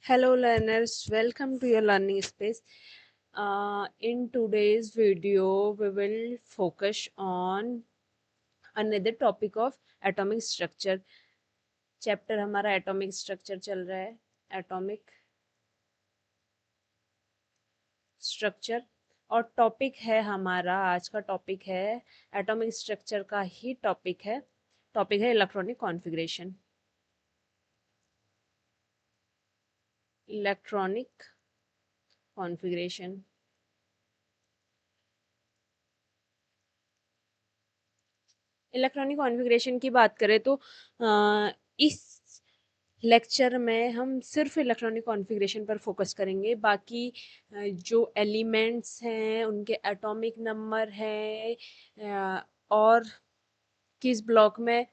Hello learners, welcome to your learning space. In today's video, we will focus on another topic of atomic structure. Chapter हमारा atomic structure चल रहा है, atomic structure, और topic है हमारा आज का टॉपिक है एटॉमिक स्ट्रक्चर का ही टॉपिक है electronic configuration. Electronic configuration electronic configuration की बात करें तो इस लेक्चर में हम सिर्फ इलेक्ट्रॉनिक कॉन्फ़िगरेशन पर फोकस करेंगे। बाकी जो एलिमेंट्स हैं उनके एटॉमिक नंबर हैं और किस ब्लॉक में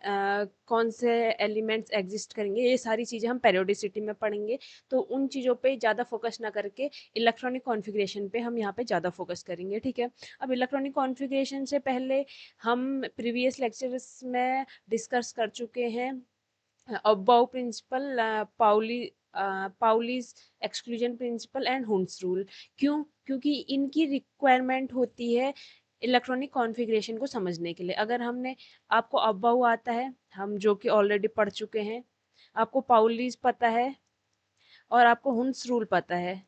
कौन से एलिमेंट्स एग्जिस्ट करेंगे, ये सारी चीज़ें हम पेरियोडिसिटी में पढ़ेंगे। तो उन चीज़ों पे ज़्यादा फोकस ना करके इलेक्ट्रॉनिक कॉन्फ़िगरेशन पे हम यहाँ पे ज़्यादा फोकस करेंगे, ठीक है। अब इलेक्ट्रॉनिक कॉन्फ़िगरेशन से पहले हम प्रीवियस लेक्चर्स में डिस्कस कर चुके हैं Aufbau principle, Pauli's exclusion principle and Hund's rule. क्योंकि इनकी रिक्वायरमेंट होती है इलेक्ट्रॉनिक कॉन्फ़िगरेशन को समझने के लिए। अगर हमने आपको अबाउ आता है, हम जो कि ऑलरेडी पढ़ चुके हैं, आपको पाउलीज पता है और आपको हुंस रूल पता है,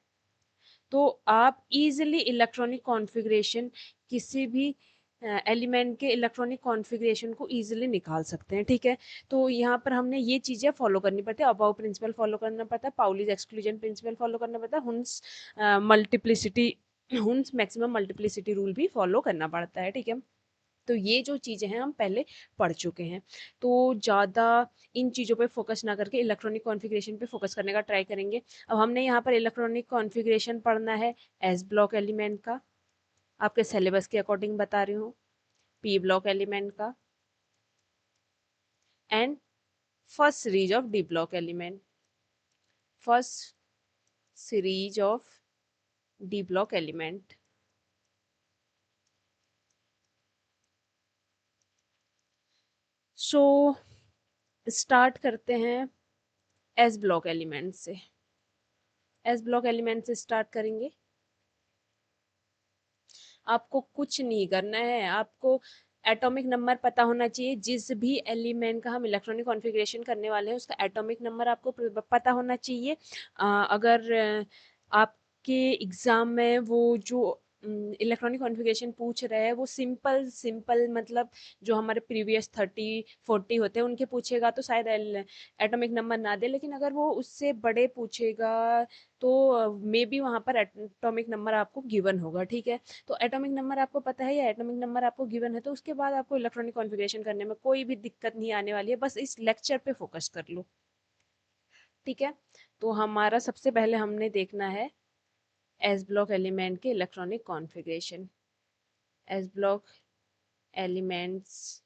तो आप इजीली इलेक्ट्रॉनिक कॉन्फ़िगरेशन किसी भी एलिमेंट के इलेक्ट्रॉनिक कॉन्फ़िगरेशन को इजीली निकाल सकते हैं, ठीक है। तो यहाँ पर हमने ये चीज़ें फॉलो करनी पड़ती है, अबाउ प्रिंसिपल फॉलो करना पड़ता है, पाउलीज एक्सक्लूजन प्रिंसिपल फॉलो करना पड़ता है, हुंस मल्टीप्लिसिटी हुंस मैक्सिमम मल्टीप्लिसिटी रूल भी फॉलो करना पड़ता है, ठीक है। तो ये जो चीज़ें हैं हम पहले पढ़ चुके हैं, तो ज़्यादा इन चीज़ों पे फोकस ना करके इलेक्ट्रॉनिक कॉन्फ़िगरेशन पे फोकस करने का ट्राई करेंगे। अब हमने यहाँ पर इलेक्ट्रॉनिक कॉन्फ़िगरेशन पढ़ना है एस ब्लॉक एलिमेंट का, आपके सिलेबस के अकॉर्डिंग बता रही हूँ, पी ब्लॉक एलिमेंट का and first series of D block element, first series of D block element. So start करते हैं एस ब्लॉक एलिमेंट से। एस ब्लॉक एलिमेंट से स्टार्ट करेंगे। आपको कुछ नहीं करना है, आपको एटॉमिक नंबर पता होना चाहिए। जिस भी एलिमेंट का हम इलेक्ट्रॉनिक कॉन्फ़िगरेशन करने वाले हैं उसका एटॉमिक नंबर आपको पता होना चाहिए। अगर आपके एग्ज़ाम में वो जो इलेक्ट्रॉनिक कॉन्फ़िगरेशन पूछ रहे हैं वो सिंपल सिंपल मतलब जो हमारे प्रीवियस 30-40 होते हैं उनके पूछेगा तो शायद एटॉमिक नंबर ना दे, लेकिन अगर वो उससे बड़े पूछेगा तो मे बी वहाँ पर एटॉमिक नंबर आपको गिवन होगा, ठीक है। तो एटॉमिक नंबर आपको पता है या एटॉमिक नंबर आपको गिवन है तो उसके बाद आपको इलेक्ट्रॉनिक कॉन्फ़िगरेशन करने में कोई भी दिक्कत नहीं आने वाली है, बस इस लेक्चर पे फोकस कर लो, ठीक है। तो हमारा सबसे पहले हमने देखना है एस ब्लॉक एलिमेंट के electronic configuration. S block elements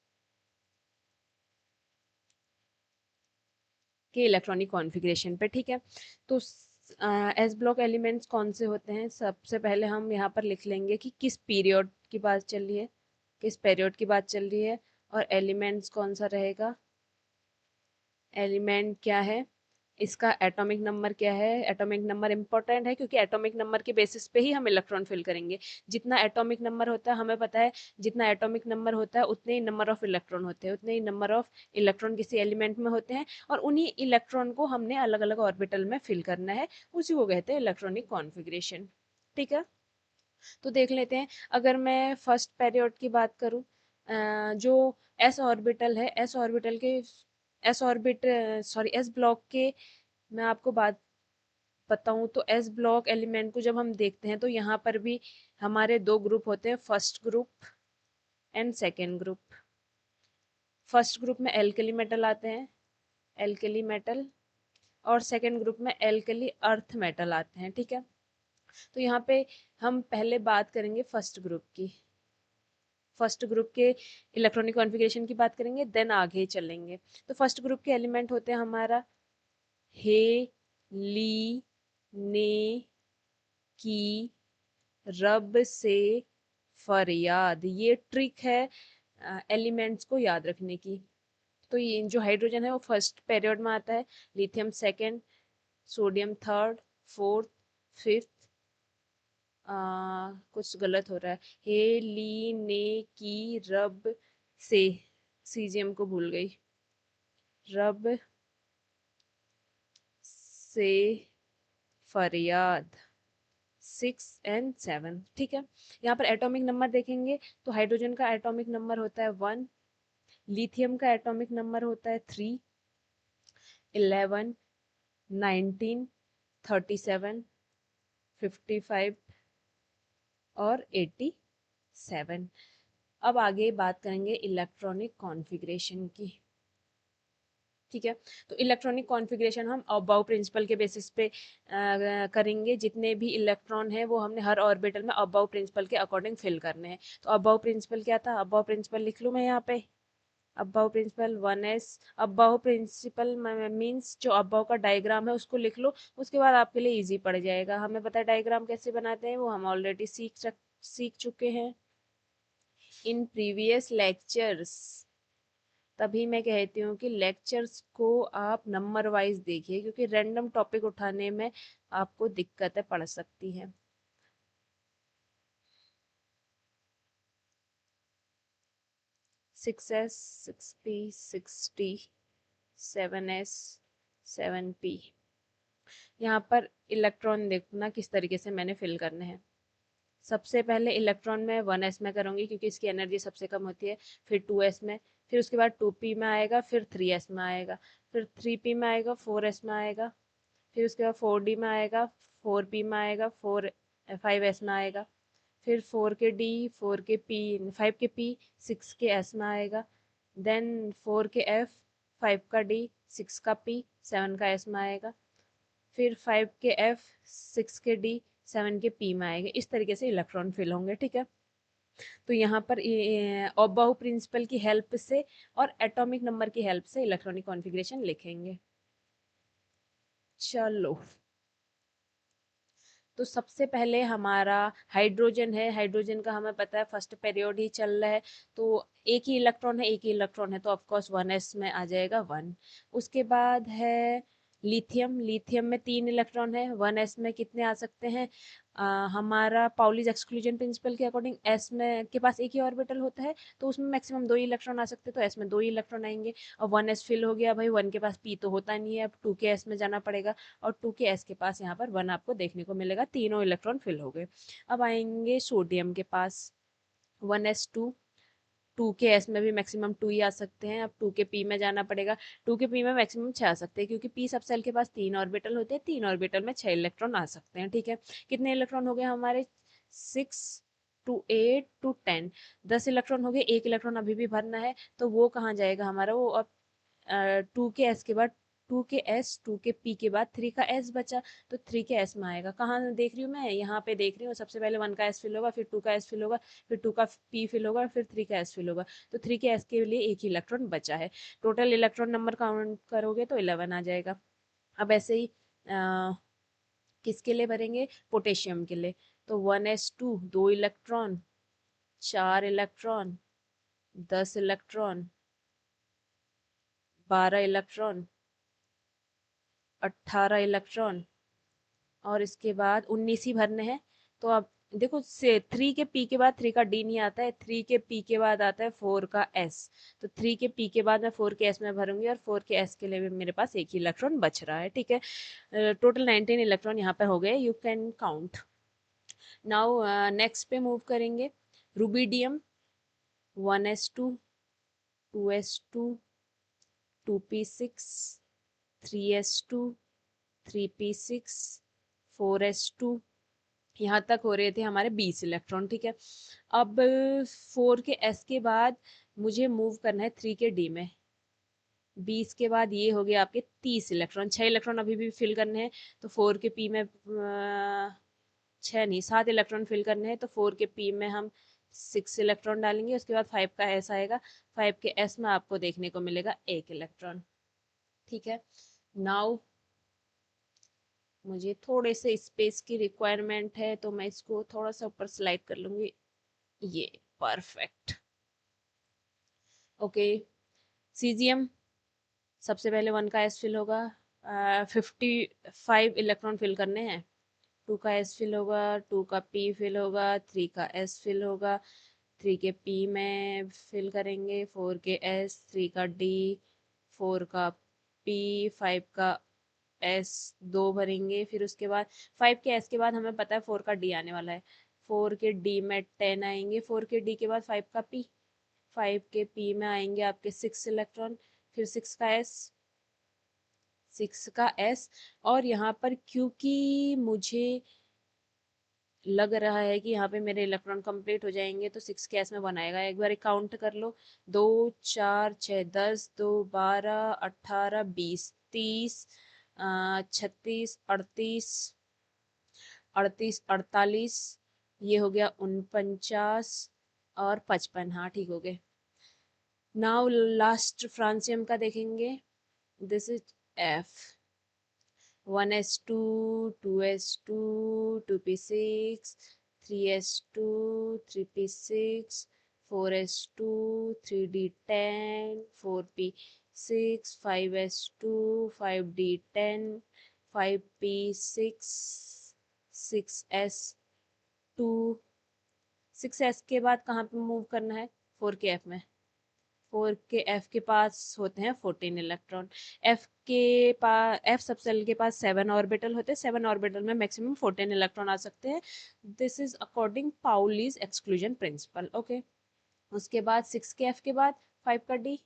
के इलेक्ट्रॉनिक कॉन्फ़िगरेशन पे, ठीक है। तो एस ब्लॉक एलिमेंट्स कौन से होते हैं, सबसे पहले हम यहाँ पर लिख लेंगे कि किस पीरियड की बात चल रही है, किस पीरियड की बात चल रही है, और एलिमेंट्स कौन सा रहेगा, एलिमेंट क्या है, इसका एटॉमिक नंबर क्या है। एटॉमिक नंबर इंपॉर्टेंट है क्योंकि एटॉमिक नंबर के बेसिस पे ही हम इलेक्ट्रॉन फिल करेंगे। जितना एटॉमिक नंबर होता है हमें पता है, जितना एटॉमिक नंबर होता है उतने ही नंबर ऑफ इलेक्ट्रॉन होते हैं, उतने ही नंबर ऑफ इलेक्ट्रॉन किसी एलिमेंट में होते हैं, और उन्हीं इलेक्ट्रॉन को हमने अलग अलग ऑर्बिटल में फिल करना है, उसी को कहते हैं इलेक्ट्रॉनिक कॉन्फ़िगरेशन, ठीक है। तो देख लेते हैं, अगर मैं फर्स्ट पीरियड की बात करूँ, जो एस ऑर्बिटल है, S orbit sorry S block के मैं आपको बात बताऊं तो एस ब्लॉक एलिमेंट को जब हम देखते हैं तो यहाँ पर भी हमारे दो ग्रुप होते हैं, first group and second group. First group में एल्कली मेटल आते हैं, एल्कली मेटल, और सेकेंड ग्रुप में एल्कली अर्थ मेटल आते हैं, ठीक है। तो यहाँ पे हम पहले बात करेंगे फर्स्ट ग्रुप की, फर्स्ट ग्रुप के इलेक्ट्रॉनिक कॉन्फ़िगरेशन की बात करेंगे, देन आगे चलेंगे। तो फर्स्ट ग्रुप के एलिमेंट होते हैं हमारा हे, ली, ने, की, रब से, फरियाद। ये ट्रिक है एलिमेंट्स को याद रखने की। तो ये जो हाइड्रोजन है वो फर्स्ट पीरियड में आता है, lithium second, sodium third, fourth, fifth, कुछ गलत हो रहा है, हे, ली, ने, की, रब, से, सीजियम को भूल गई, रब, से, फरियाद, 6 और 7, ठीक है। यहाँ पर एटॉमिक नंबर देखेंगे तो हाइड्रोजन का एटॉमिक नंबर होता है 1, लिथियम का एटॉमिक नंबर होता है 3, 11, 19, 37, 55 और 87। अब आगे बात करेंगे इलेक्ट्रॉनिक कॉन्फ़िगरेशन की, ठीक है। तो इलेक्ट्रॉनिक कॉन्फ़िगरेशन हम अबाउ प्रिंसिपल के बेसिस पे करेंगे। जितने भी इलेक्ट्रॉन हैं वो हमने हर ऑर्बिटल में अबाउ प्रिंसिपल के अकॉर्डिंग फिल करने हैं। तो अबाउ प्रिंसिपल क्या था, अबाउ प्रिंसिपल लिख लूँ मैं यहाँ पे, Aufbau principle 1s। Aufbau principle means जो अबाउ का डायग्राम है उसको लिख लो, उसके बाद आपके लिए इजी पड़ जाएगा। हमें पता है डायग्राम कैसे बनाते हैं, वो हम ऑलरेडी सीख चुके हैं इन प्रीवियस लेक्चर्स। तभी मैं कहती हूँ कि लेक्चर्स को आप नंबर वाइज देखिए, क्योंकि रैंडम टॉपिक उठाने में आपको दिक्कतें पड़ सकती हैं। 6s, 6p, 6d, 7s, 7p। यहाँ पर इलेक्ट्रॉन देखना किस तरीके से मैंने फिल करने हैं। सबसे पहले इलेक्ट्रॉन में 1s में करूँगी क्योंकि इसकी एनर्जी सबसे कम होती है, फिर 2s में, फिर उसके बाद 2p में आएगा, फिर 3s में आएगा, फिर 3p में आएगा, 4s में आएगा, फिर उसके बाद 4d में आएगा, 4p में आएगा, 5s में आएगा, फिर 4 के d, 4 के p, 5 के p, 6 के s में आएगा, देन 4 के f, 5 का d, 6 का p, 7 का s में आएगा, फिर 5 के एफ, 6 के डी, 7 के पी में आएंगे। इस तरीके से इलेक्ट्रॉन फिल होंगे, ठीक है। तो यहाँ पर अबाउ प्रिंसिपल की हेल्प से और एटॉमिक नंबर की हेल्प से इलेक्ट्रॉनिक कॉन्फ़िगरेशन लिखेंगे। चलो, तो सबसे पहले हमारा हाइड्रोजन है। हाइड्रोजन का हमें पता है फर्स्ट पीरियड ही चल रहा है, तो एक ही इलेक्ट्रॉन है, एक ही इलेक्ट्रॉन है, तो ऑफ कोर्स 1s में आ जाएगा 1। उसके बाद है लिथियम। लिथियम में 3 इलेक्ट्रॉन है, 1s में कितने आ सकते हैं, हमारा पाउलीज एक्सक्लूजन प्रिंसिपल के अकॉर्डिंग s में के पास एक ही ऑर्बिटल होता है, तो उसमें मैक्सिमम 2 ही इलेक्ट्रॉन आ सकते हैं, तो s में 2 ही इलेक्ट्रॉन आएंगे। और 1s फिल हो गया भाई, 1 के पास p तो होता नहीं है, अब 2 के s में जाना पड़ेगा, और 2 के s के पास यहाँ पर 1 आपको देखने को मिलेगा, तीनों इलेक्ट्रॉन फिल हो गए। अब आएंगे सोडियम के पास, 1s2, 2 के एस में भी मैक्सिमम 2 ही आ सकते हैं, अब 2 के पी में जाना पड़ेगा, 2 के पी में मैक्सिमम 6 आ सकते हैं, क्योंकि पी सब सेल के पास 3 ऑर्बिटल होते हैं, 3 ऑर्बिटल में 6 इलेक्ट्रॉन आ सकते हैं, ठीक है। कितने इलेक्ट्रॉन हो गए हमारे, 6 to 8 to 10, 10 इलेक्ट्रॉन हो गए। एक इलेक्ट्रॉन अभी भी भरना है, तो वो कहाँ जाएगा हमारा, वो अब 2 के एस के बाद, 2 के एस, 2 के पी के बाद 3 का एस बचा, तो 3 के एस में आएगा। कहाँ देख रही हूँ मैं, यहाँ पे देख रही हूँ। सबसे पहले 1 का एस फिल होगा, फिर 2 का एस फिल होगा, फिर 2 का पी फिल होगा, फिर 3 का एस फिल होगा, तो 3 के एस के लिए एक ही इलेक्ट्रॉन बचा है। टोटल इलेक्ट्रॉन नंबर काउंट करोगे तो 11 आ जाएगा। अब ऐसे ही किसके लिए भरेंगे, पोटेशियम के लिए, तो 1s2, 2 electron, 4 electron, 10 electron, 12 electron, 18 electron, और इसके बाद 19 ही भरने हैं। तो अब देखो, से 3 के पी के बाद 3 का डी नहीं आता है, 3 के पी के बाद आता है 4 का एस, तो 3 के पी के बाद मैं 4 के एस में भरूंगी, और 4 के एस के लिए भी मेरे पास एक ही इलेक्ट्रॉन बच रहा है, ठीक है। टोटल 19 इलेक्ट्रॉन यहाँ पे हो गए, you can count. Now next पे मूव करेंगे, rubidium, 1s2, 2s2, 2p6, 3s2, 3p6, 4s2, यहाँ तक हो रहे थे हमारे 20 इलेक्ट्रॉन, ठीक है। अब 4 के एस के बाद मुझे मूव करना है 3 के डी में, 20 के बाद ये हो गया आपके 30 इलेक्ट्रॉन, 6 इलेक्ट्रॉन अभी भी फिल करने हैं, तो 4 के पी में 6 नहीं 7 इलेक्ट्रॉन फिल करने हैं, तो 4 के पी में हम 6 इलेक्ट्रॉन डालेंगे, उसके बाद 5 का एस आएगा, 5 के एस में आपको देखने को मिलेगा 1 इलेक्ट्रॉन, ठीक है। नाउ मुझे थोड़े से स्पेस की रिक्वायरमेंट है, तो मैं इसको थोड़ा सा ऊपर स्लाइड कर लूंगी, ये परफेक्ट, ओके। सीजियम, सबसे पहले 1 का एस फिल होगा, 55 इलेक्ट्रॉन फिल करने हैं। 2 का s फिल होगा, 2 का p फिल होगा, 3 का s फिल होगा, 3 के p में फिल करेंगे, 4 के s, 3 का d, 4 का p, 5 का s, 2 भरेंगे। फिर उसके बाद 5 के s के बाद हमें पता है 4 का d आने वाला है, 4 के d में 10 आएंगे, 4 के d के बाद 5 का p, 5 के p में आएंगे आपके 6 इलेक्ट्रॉन, फिर 6 का s, 6 का s। और यहाँ पर क्योंकि मुझे लग रहा है कि यहाँ पे मेरे इलेक्ट्रॉन कंप्लीट हो जाएंगे, तो 6 के s में 1 आएगा। एक बार काउंट कर लो, 2 4 6 10, 2 12 18 20 30 36 38 38 48, ये हो गया 49 और 55। हाँ ठीक हो गए। नाउ लास्ट फ्रांसियम का देखेंगे। This is F, 1s2, 2s2, 2p6, 3s2, 3p6, 4s2, 3d10, 4p6, 5s2, 5d10, 5p6, 6s2। 6s के बाद कहाँ पे मूव करना है? 4kf में। 4kf के पास होते हैं 14 इलेक्ट्रॉन। f के पास, f सबसेल के पास 7 ऑर्बिटल होते हैं। 7 ऑर्बिटल में मैक्सिमम 14 इलेक्ट्रॉन आ सकते हैं। This is according Pauli's exclusion principal. Okay, उसके बाद 6kf के बाद 5 का d,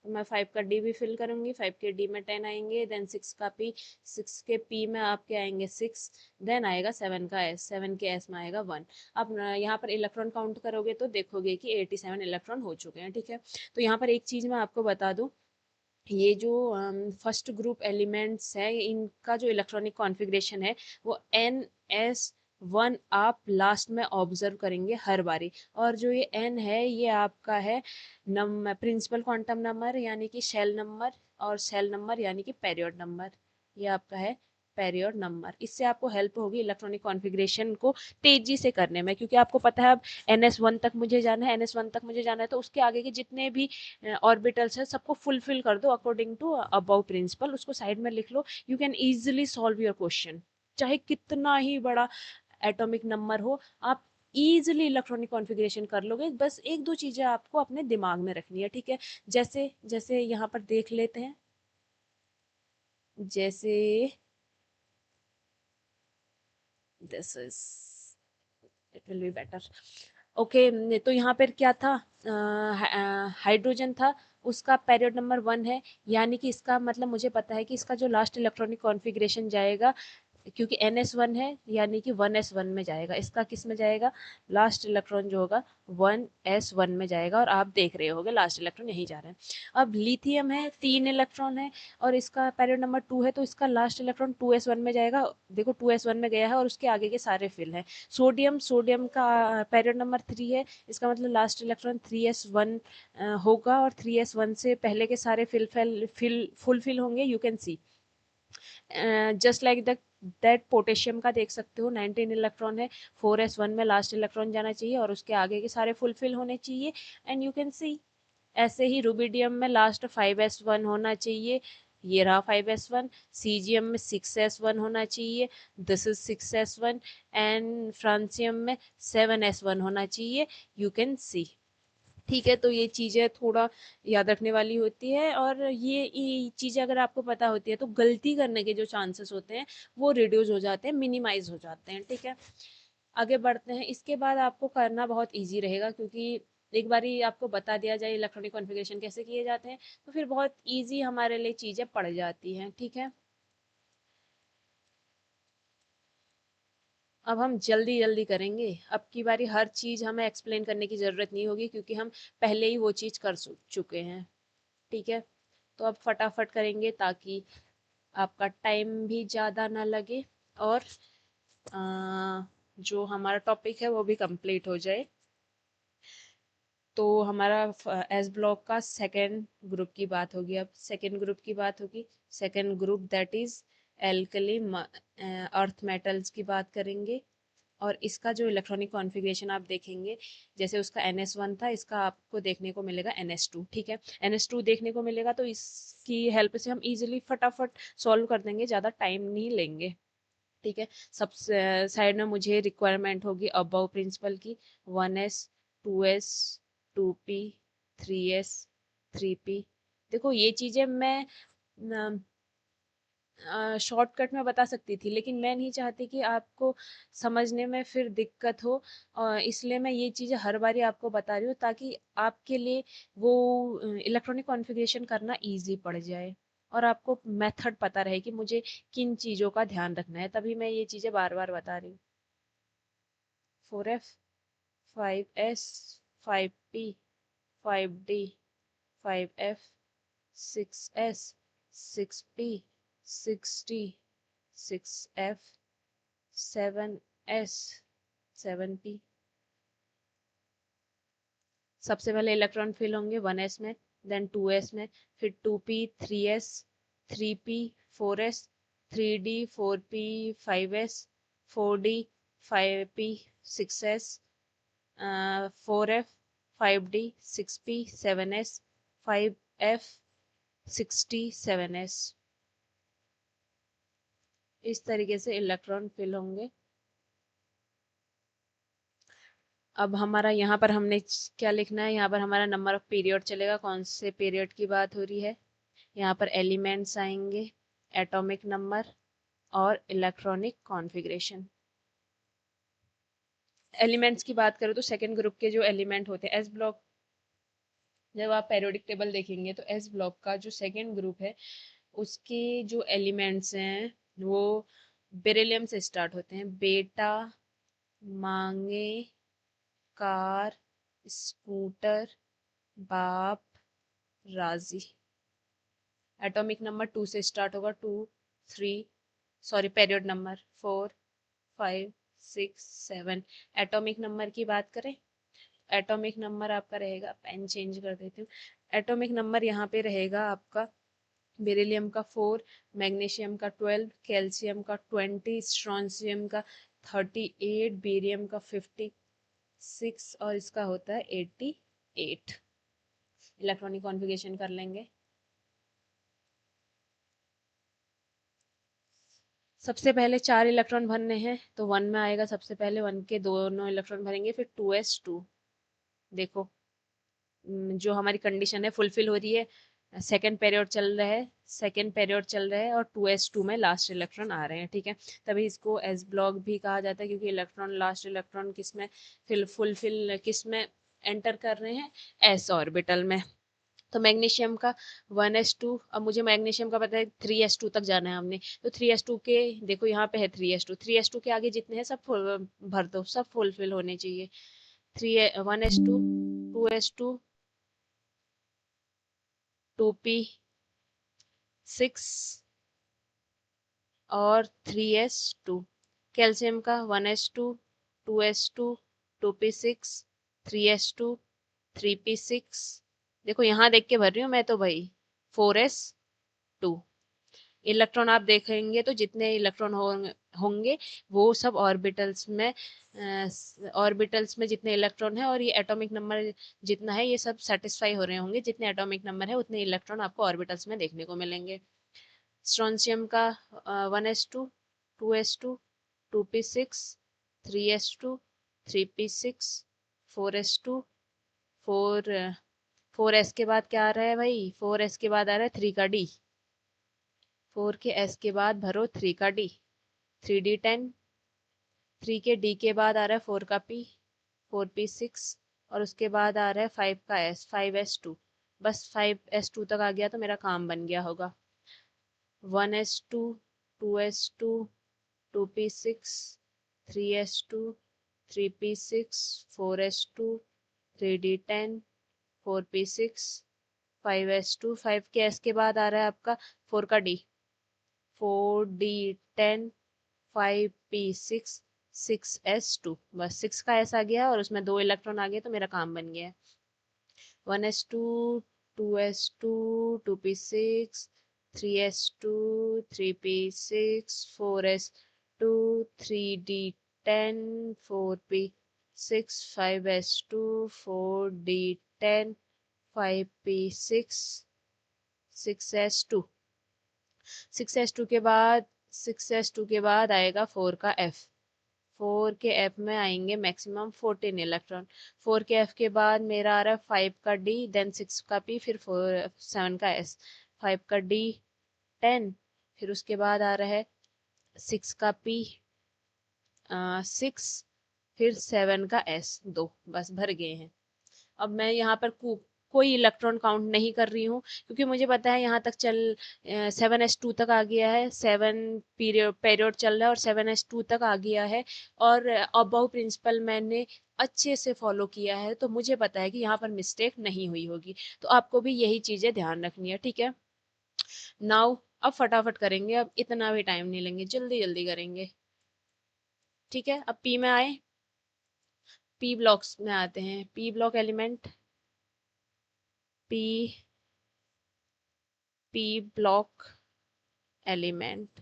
तो मैं 5 का d भी फिल करूंगी। 5 के d में 10 आएंगे, देन 6 का p, 6 के p में आपके आएंगे 6, देन आएगा 7 का s, 7 के s में आएगा 1। अब यहाँ पर इलेक्ट्रॉन काउंट करोगे तो देखोगे कि 87 इलेक्ट्रॉन हो चुके हैं। ठीक है, तो यहाँ पर एक चीज़ मैं आपको बता दूँ, ये जो फर्स्ट ग्रुप एलिमेंट्स है, इनका जो इलेक्ट्रॉनिक कॉन्फ़िगरेशन है वो NS1 आप लास्ट में ऑब्जर्व करेंगे हर बारी। और जो ये N है ये आपका है प्रिंसिपल क्वांटम नंबर यानी कि शेल नंबर, और सेल नंबर यानी कि पेरियोड नंबर। ये आपका है पेरियोड नंबर। इससे आपको हेल्प होगी इलेक्ट्रॉनिक कॉन्फ़िगरेशन को तेजी से करने में, क्योंकि आपको पता है अब NS1 तक मुझे जाना है, NS1 तक मुझे जाना है, तो उसके आगे के जितने भी ऑर्बिटल्स है सबको फुलफिल कर दो अकॉर्डिंग टू अबाउ प्रिंसिपल, उसको साइड में लिख लो। You can easily solve your question, चाहे कितना ही बड़ा एटॉमिक नंबर हो, आप इजीली इलेक्ट्रॉनिक कॉन्फ़िगरेशन कर लोगे। बस एक दो चीज़ें आपको अपने दिमाग में रखनी है। ठीक है, जैसे जैसे यहाँ पर देख लेते हैं, जैसे this is, it will be better. Okay, तो यहाँ पर क्या था, हाइड्रोजन था, उसका पेरियोड नंबर 1 है, यानी कि इसका मतलब मुझे पता है कि इसका जो लास्ट इलेक्ट्रॉनिक कॉन्फ़िगरेशन जाएगा, क्योंकि NS1 है यानी कि 1s1 में जाएगा। इसका किस में जाएगा? लास्ट इलेक्ट्रॉन जो होगा 1s1 में जाएगा, और आप देख रहे होगे लास्ट इलेक्ट्रॉन यहीं जा रहे हैं। अब लिथियम है, 3 इलेक्ट्रॉन है और इसका पेरियोड नंबर 2 है, तो इसका लास्ट इलेक्ट्रॉन 2s1 में जाएगा। देखो 2s1 में गया है और उसके आगे के सारे फिल हैं। सोडियम, सोडियम का पेरियोड नंबर 3 है, इसका मतलब लास्ट इलेक्ट्रॉन 3s1 होगा, और 3s1 से पहले के सारे फुलफिल होंगे। You can see just like that potassium का देख सकते हो, 19 इलेक्ट्रॉन है, 4s1 में लास्ट इलेक्ट्रॉन जाना चाहिए और उसके आगे के सारे फुलफिल होने चाहिए, एंड यू कैन सी। ऐसे ही रुबिडियम में लास्ट 5s1 होना चाहिए, ये रहा 5s1। सीजियम में 6s1 होना चाहिए, this is 6s1। And francium में 7s1 होना चाहिए, यू कैन सी। ठीक है, तो ये चीज़ें थोड़ा याद रखने वाली होती है, और ये चीज़ें अगर आपको पता होती है तो गलती करने के जो चांसेस होते हैं वो रिड्यूस हो जाते हैं, मिनिमाइज हो जाते हैं। ठीक है, आगे बढ़ते हैं। इसके बाद आपको करना बहुत ईजी रहेगा, क्योंकि एक बारी आपको बता दिया जाए इलेक्ट्रॉनिक कॉन्फ़िगरेशन कैसे किए जाते हैं, तो फिर बहुत ईजी हमारे लिए चीज़ें पड़ जाती हैं। ठीक है, अब हम जल्दी जल्दी करेंगे। अब की बारी हर चीज़ हमें एक्सप्लेन करने की ज़रूरत नहीं होगी, क्योंकि हम पहले ही वो चीज़ कर चुके हैं। ठीक है, तो अब फटाफट करेंगे ताकि आपका टाइम भी ज़्यादा ना लगे, और जो हमारा टॉपिक है वो भी कंप्लीट हो जाए। तो हमारा एस ब्लॉक का सेकेंड ग्रुप की बात होगी। अब सेकेंड ग्रुप की बात होगी, second group that is alkali earth metals की बात करेंगे। और इसका जो इलेक्ट्रॉनिक कॉन्फ़िगरेशन आप देखेंगे, जैसे उसका NS1 था, इसका आपको देखने को मिलेगा NS2, ठीक है। NS2 देखने को मिलेगा तो इसकी हेल्प से हम इजीली फटाफट सॉल्व कर देंगे, ज़्यादा टाइम नहीं लेंगे, ठीक है। सबसे साइड में मुझे रिक्वायरमेंट होगी अबव प्रिंसिपल की 1s 2s 2p 3s 3p। देखो ये चीज़ें मैं शॉर्टकट में बता सकती थी, लेकिन मैं नहीं चाहती कि आपको समझने में फिर दिक्कत हो, इसलिए मैं ये चीज़ें हर बारी आपको बता रही हूँ ताकि आपके लिए वो इलेक्ट्रॉनिक कॉन्फ़िगरेशन करना इजी पड़ जाए और आपको मेथड पता रहे कि मुझे किन चीज़ों का ध्यान रखना है, तभी मैं ये चीज़ें बार बार बता रही हूँ। 4f 5s 5p 5d 5f 6s 6p 6d 6f 7s 7p। सबसे पहले इलेक्ट्रॉन फिल होंगे 1s में, देन 2s में, फिर 2p 3s 3p 4s 3d 4p 5s 4d 5p 6s 4f 5d 6p 7s 5f 6d 7s। इस तरीके से electron fill होंगे। अब हमारा यहाँ पर हमने क्या लिखना है, यहाँ पर हमारा नंबर ऑफ पीरियड चलेगा, कौन से पीरियड की बात हो रही है। यहाँ पर एलिमेंट्स आएंगे, एटॉमिक नंबर और इलेक्ट्रॉनिक कॉन्फ़िगरेशन। एलिमेंट्स की बात करें तो सेकेंड ग्रुप के जो एलिमेंट होते हैं एस ब्लॉक, जब आप पेरियोडिक टेबल देखेंगे तो एस ब्लॉक का जो सेकेंड ग्रुप है उसके जो एलिमेंट्स हैं वो बेरिलियम से स्टार्ट होते हैं। बेटा, मांगे, कार, स्कूटर, बाप, राजी। एटॉमिक नंबर 2 से स्टार्ट होगा, 2 3 sorry period number 4 5 6 7। Atomic number की बात करें, एटॉमिक नंबर आपका रहेगा, पेन चेंज कर देती हूँ। एटॉमिक नंबर यहाँ पे रहेगा आपका बेरिलियम का 4, मैग्नीशियम का 12, कैल्शियम का 20, स्ट्रॉन्शियम का 38, बेरियम का 56 और इसका होता है 88। इलेक्ट्रॉनिक कॉन्फ़िगरेशन कर लेंगे। सबसे पहले 4 इलेक्ट्रॉन भरने हैं तो 1 में आएगा, सबसे पहले 1 के दोनों इलेक्ट्रॉन भरेंगे, फिर 2s2। देखो जो हमारी कंडीशन है फुलफिल हो रही है, सेकेंड पीरियड चल रहा है, सेकेंड पीरियड चल रहा है और 2s2 में लास्ट इलेक्ट्रॉन आ रहे हैं, ठीक है। तभी इसको एस ब्लॉक भी कहा जाता है क्योंकि इलेक्ट्रॉन लास्ट इलेक्ट्रॉन किस में फुलफिल किस में एंटर कर रहे हैं, एस ऑर्बिटल में। तो मैग्नीशियम का 1s2, अब मुझे मैग्नीशियम का पता है 3s2 तक जाना है हमने, तो 3s2 के देखो यहाँ पे है 3s2 के आगे जितने हैं सब भर दो, सब फुलफिल होने चाहिए। 1s2 2s2 2p 6 और 3s2। कैल्शियम का 1s2 2s2 2p6 3s2 3p6। देखो यहाँ देख के भर रही हूँ मैं तो भाई 4s2। इलेक्ट्रॉन आप देखेंगे तो जितने इलेक्ट्रॉन होंगे वो सब ऑर्बिटल्स में जितने इलेक्ट्रॉन है और ये एटॉमिक नंबर जितना है ये सब सेटिस्फाई हो रहे होंगे, जितने एटॉमिक नंबर है उतने इलेक्ट्रॉन आपको ऑर्बिटल्स में देखने को मिलेंगे। स्ट्रॉन्शियम का 1s2 2s2 2p6 3s2 3p6 4s2 4 4s के बाद क्या आ रहा है भाई, 4s के बाद आ रहा है 3 का d, 4 के s के बाद भरो 3 का d, 3d10। 3 के d के बाद आ रहा है 4 का p 4p6 और उसके बाद आ रहा है 5 का s 5s2। बस 5s2 तक आ गया तो मेरा काम बन गया होगा। 1s2 2s2 2p6 3s2 3p6 4s2 3d10 4p6 5s2। 5 के s के बाद आ रहा है आपका 4 का d 4d10 5p6 6s2। बस 6 का s आ गया और उसमें 2 इलेक्ट्रॉन आ गए तो मेरा काम बन गया। 1s2 2s2 2p6 3s2 3p6 4s2 3d10 10 4p 6 5s2 4d10 5p6 6s2 6s2 के बाद आएगा 4 का f 4 के एफ में आएंगे मैक्सिमम 14 इलेक्ट्रॉन। 4 के एफ के बाद मेरा आ रहा है 5 का डी, देन 6 का पी, फिर 7 का एस। 5 का डी 10, फिर उसके बाद आ रहा है 6 का पी 6, फिर 7 का एस 2, बस भर गए हैं। अब मैं यहाँ पर कोई इलेक्ट्रॉन काउंट नहीं कर रही हूँ क्योंकि मुझे पता है यहाँ तक 7s2 तक आ गया है, 7 पीरियड चल रहा है और 7s2 तक आ गया है और अबाउ प्रिंसिपल मैंने अच्छे से फॉलो किया है, तो मुझे पता है कि यहाँ पर मिस्टेक नहीं हुई होगी। तो आपको भी यही चीजें ध्यान रखनी है, ठीक है। नाउ अब फटाफट करेंगे, अब इतना भी टाइम नहीं लेंगे, जल्दी जल्दी करेंगे, ठीक है। अब पी में आए, पी ब्लॉक्स में आते हैं। P block element, P block element.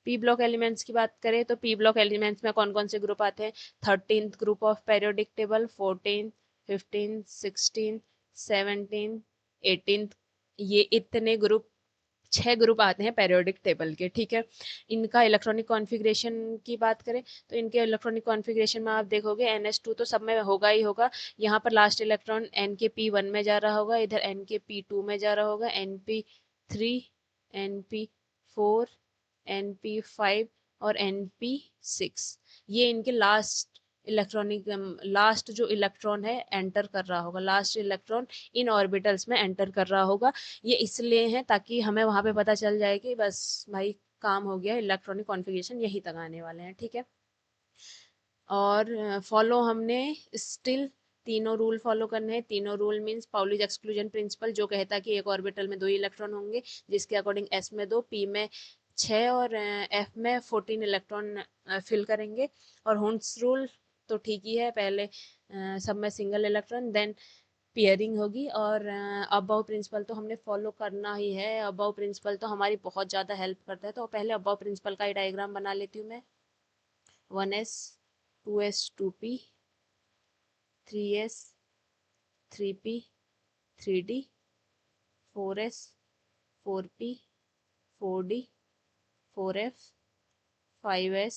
P block elements की बात करें तो पी ब्लॉक एलिमेंट्स में कौन कौन से ग्रुप आते हैं? 13th group of periodic table, 14, 15, 16, 17, 18, ये इतने ग्रुप, 6 ग्रुप आते हैं पेरियोडिक टेबल के, ठीक है। इनका इलेक्ट्रॉनिक कॉन्फ़िगरेशन की बात करें तो इनके इलेक्ट्रॉनिक कॉन्फ़िगरेशन में आप देखोगे NH2 तो सब में होगा ही होगा। यहाँ पर लास्ट इलेक्ट्रॉन N के P1 में जा रहा होगा, इधर N के P2 में जा रहा होगा, NP3, NP4, NP5 और NP6, ये इनके लास्ट जो इलेक्ट्रॉन है एंटर कर रहा होगा, लास्ट इलेक्ट्रॉन इन ऑर्बिटल्स में एंटर कर रहा होगा। ये इसलिए है ताकि हमें वहां पे पता चल जाए कि बस भाई काम हो गया, इलेक्ट्रॉनिक कॉन्फ़िगरेशन यही तक आने वाले हैं, ठीक है। और फॉलो हमने स्टिल तीनों रूल फॉलो करने हैं। तीनों rule means Pauli's exclusion principal, जो कहता है कि एक ऑर्बिटल में 2 इलेक्ट्रॉन होंगे, जिसके अकॉर्डिंग एस में 2, पी में 6 और एफ में 14 इलेक्ट्रॉन फिल करेंगे। और हुंस रूल तो ठीक ही है, पहले सब में सिंगल इलेक्ट्रॉन, देन पेयरिंग होगी। और अबाउ प्रिंसिपल तो हमने फॉलो करना ही है, अबाउ प्रिंसिपल तो हमारी बहुत ज़्यादा हेल्प करता है। तो पहले अबाउ प्रिंसिपल का ही डायग्राम बना लेती हूँ मैं। 1s 2s 2p 3s 3p 3d 4s 4p 4d 4f 5s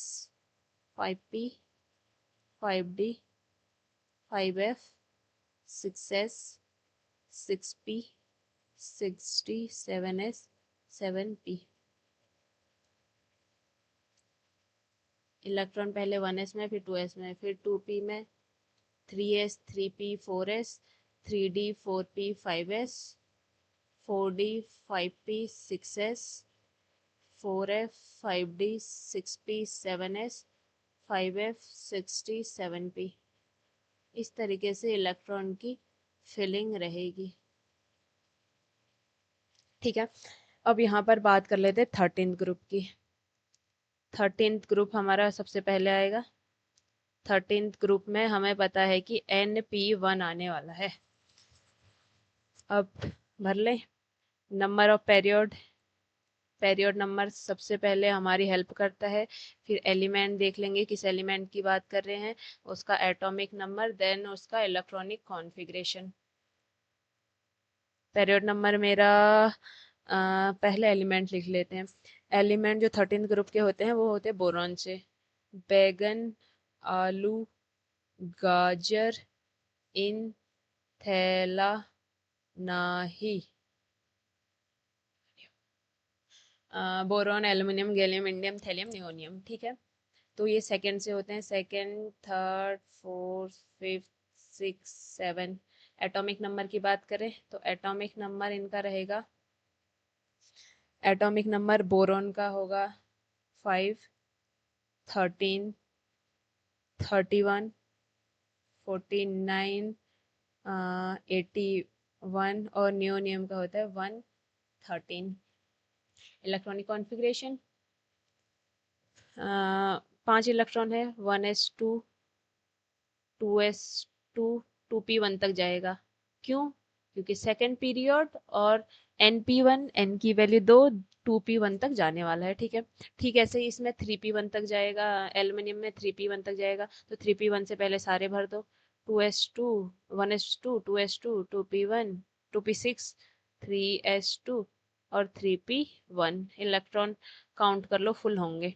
5p 5d 5f 6s 6p 6d 7s 7p। Electron पहले 1s में, फिर 2s में, फिर 2p में, 3s 3p 4s 3d 4p 5s 4d 5p 6s 4f 5d 6p 7s 5f 6d 7p। इस तरीके से electron की फिलिंग रहेगी, ठीक है। अब यहाँ पर बात कर लेते हैं 13th ग्रुप की। 13th ग्रुप हमारा सबसे पहले आएगा। 13th ग्रुप में हमें पता है कि NP1 आने वाला है। अब भर लें नंबर ऑफ पेरियोड। पेरियोड नंबर सबसे पहले हमारी हेल्प करता है, फिर एलिमेंट देख लेंगे किस एलिमेंट की बात कर रहे हैं, उसका एटॉमिक नंबर, देन उसका इलेक्ट्रॉनिक कॉन्फ़िगरेशन। पेरियोड नंबर मेरा पहले एलिमेंट लिख लेते हैं। एलिमेंट जो 13th ग्रुप के होते हैं वो होते हैं बोरॉन से। बैगन, आलू, गाजर, इन, थैला, नाही। Boron, aluminium, gallium, indium, thallium, nihonium, ठीक है। तो ये सेकंड से होते हैं, second, third, fourth, fifth, six, seven. Atomic number की बात करें तो एटॉमिक नंबर इनका रहेगा, एटॉमिक नंबर बोरॉन का होगा 5, 13, 31, 49, 81 और नियोनियम का होता है 113। इलेक्ट्रॉनिक कॉन्फ़िगरेशन 5 इलेक्ट्रॉन है, 1s2 2s2 2p1 तक जाएगा। क्यों? क्योंकि सेकेंड पीरियड और NP1, N की वैल्यू 2, 2p1 तक जाने वाला है। ठीक है, ठीक ऐसे ही इसमें 3p1 तक जाएगा, एल्युमिनियम में 3p1 तक जाएगा, तो 3p1 से पहले सारे भर दो। 2s2, 1s2, 2s2, 2p1, 2p6, 3s2 और 3p1। इलेक्ट्रॉन काउंट कर लो, फुल होंगे।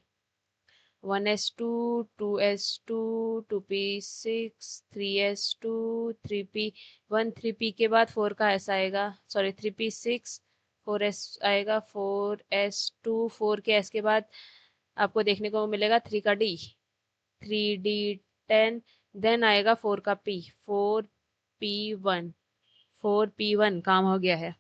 1s2, 2s2, 2p6, 3s2, 3p1, 3p के बाद 4 का s आएगा, सॉरी 3p6, 4s आएगा, 4s2, 4 के s के बाद आपको देखने को मिलेगा 3 का d, 3d10, देन आएगा 4 का p, 4p1, 4p1 काम हो गया है।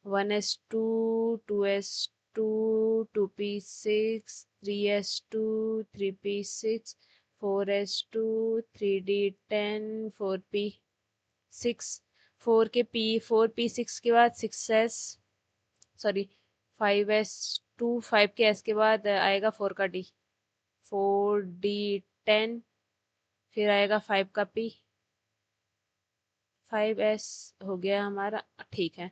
1s2, 2s2, 2p6, 3s2, 3p6, 4s2, 3d10, 4p6, 4 के p, 4p6 के बाद 6s, सॉरी 5s2, 5 के s के बाद आएगा 4 का d, 4d10, फिर आएगा 5 का p, 5s हो गया हमारा, ठीक है।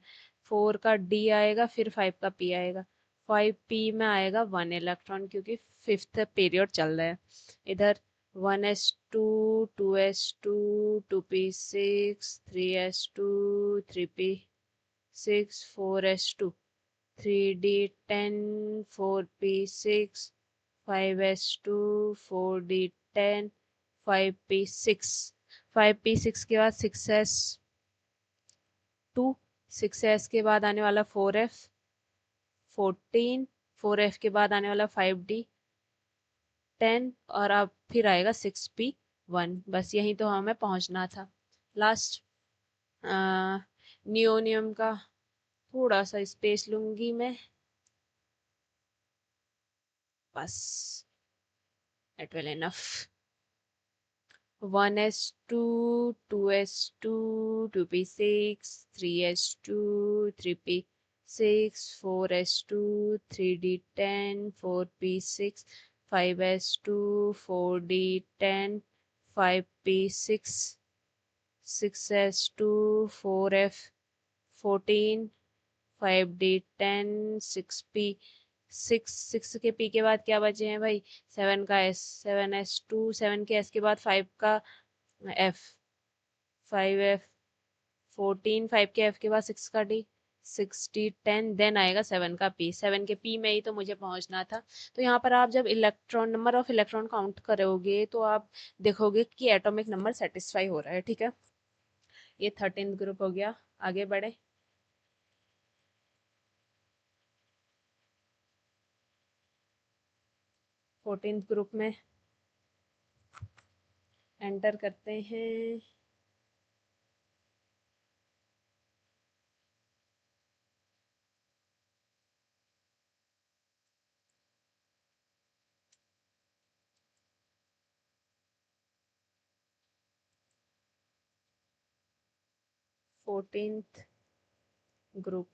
4 का d आएगा, फिर 5 का p आएगा, 5p में आएगा 1 इलेक्ट्रॉन, क्योंकि 5th पीरियड चल रहा है। इधर 1s2, 2s2, 2p6, 3s2, 3p6, 4s2, 3d10, 4p6, 5s2, 4d10, 5p6, 5p6 के बाद 6s2, 6s के बाद आने वाला 4f, 14, 4f के बाद आने वाला 5d, 10 और अब फिर आएगा 6p1। बस यही तो हमें पहुंचना था। लास्ट नियोनियम का थोड़ा सा स्पेस लूंगी मैं, बस it will enough. 1s2, 2s2, 2p6, 3s2, 3p6, 4s2, 3d10, 4p6, 5s2, 4d10, 5p6, 6s2, 4f, 14, 5d10, 6 के p के बाद क्या बचे हैं भाई, 7 का s, 7s2, 7 के s के बाद 5 का f, 5f, 14, 5 के f के बाद 6 का d, 6d10, देन आएगा 7 का p। 7 के p में ही तो मुझे पहुंचना था। तो यहाँ पर आप जब electron, number of electron count करोगे तो आप देखोगे कि एटॉमिक नंबर सेटिस्फाई हो रहा है। ठीक है, ये 13th ग्रुप हो गया। आगे बढ़े, 14th ग्रुप में एंटर करते हैं। ग्रुप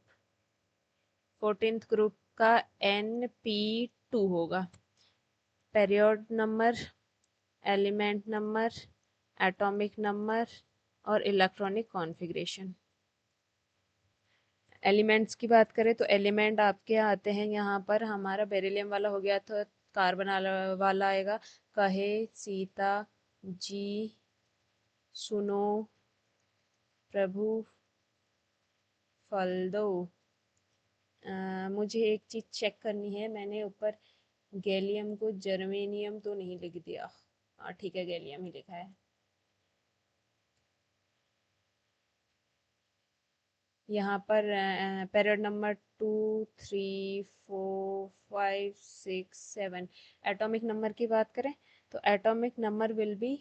14th ग्रुप का NP2 होगा। Period number, element number, atomic number और इलेक्ट्रॉनिक कॉन्फ़िगरेशन। एलिमेंट्स की बात करें तो एलिमेंट आपके आते हैं यहाँ पर, हमारा बेरिलियम वाला हो गया तो कार्बन वाला आएगा, कहे, सीता, जी, सुनो, प्रभु, फल्दो। मुझे एक चीज़ चेक करनी है, मैंने ऊपर गैलियम को जर्मेनियम तो नहीं लिख दिया। हाँ ठीक है, गैलियम ही लिखा है। यहाँ पर पीरियड नंबर 2, 3, 4, 5, 6, 7। एटॉमिक नंबर की बात करें तो atomic number will be,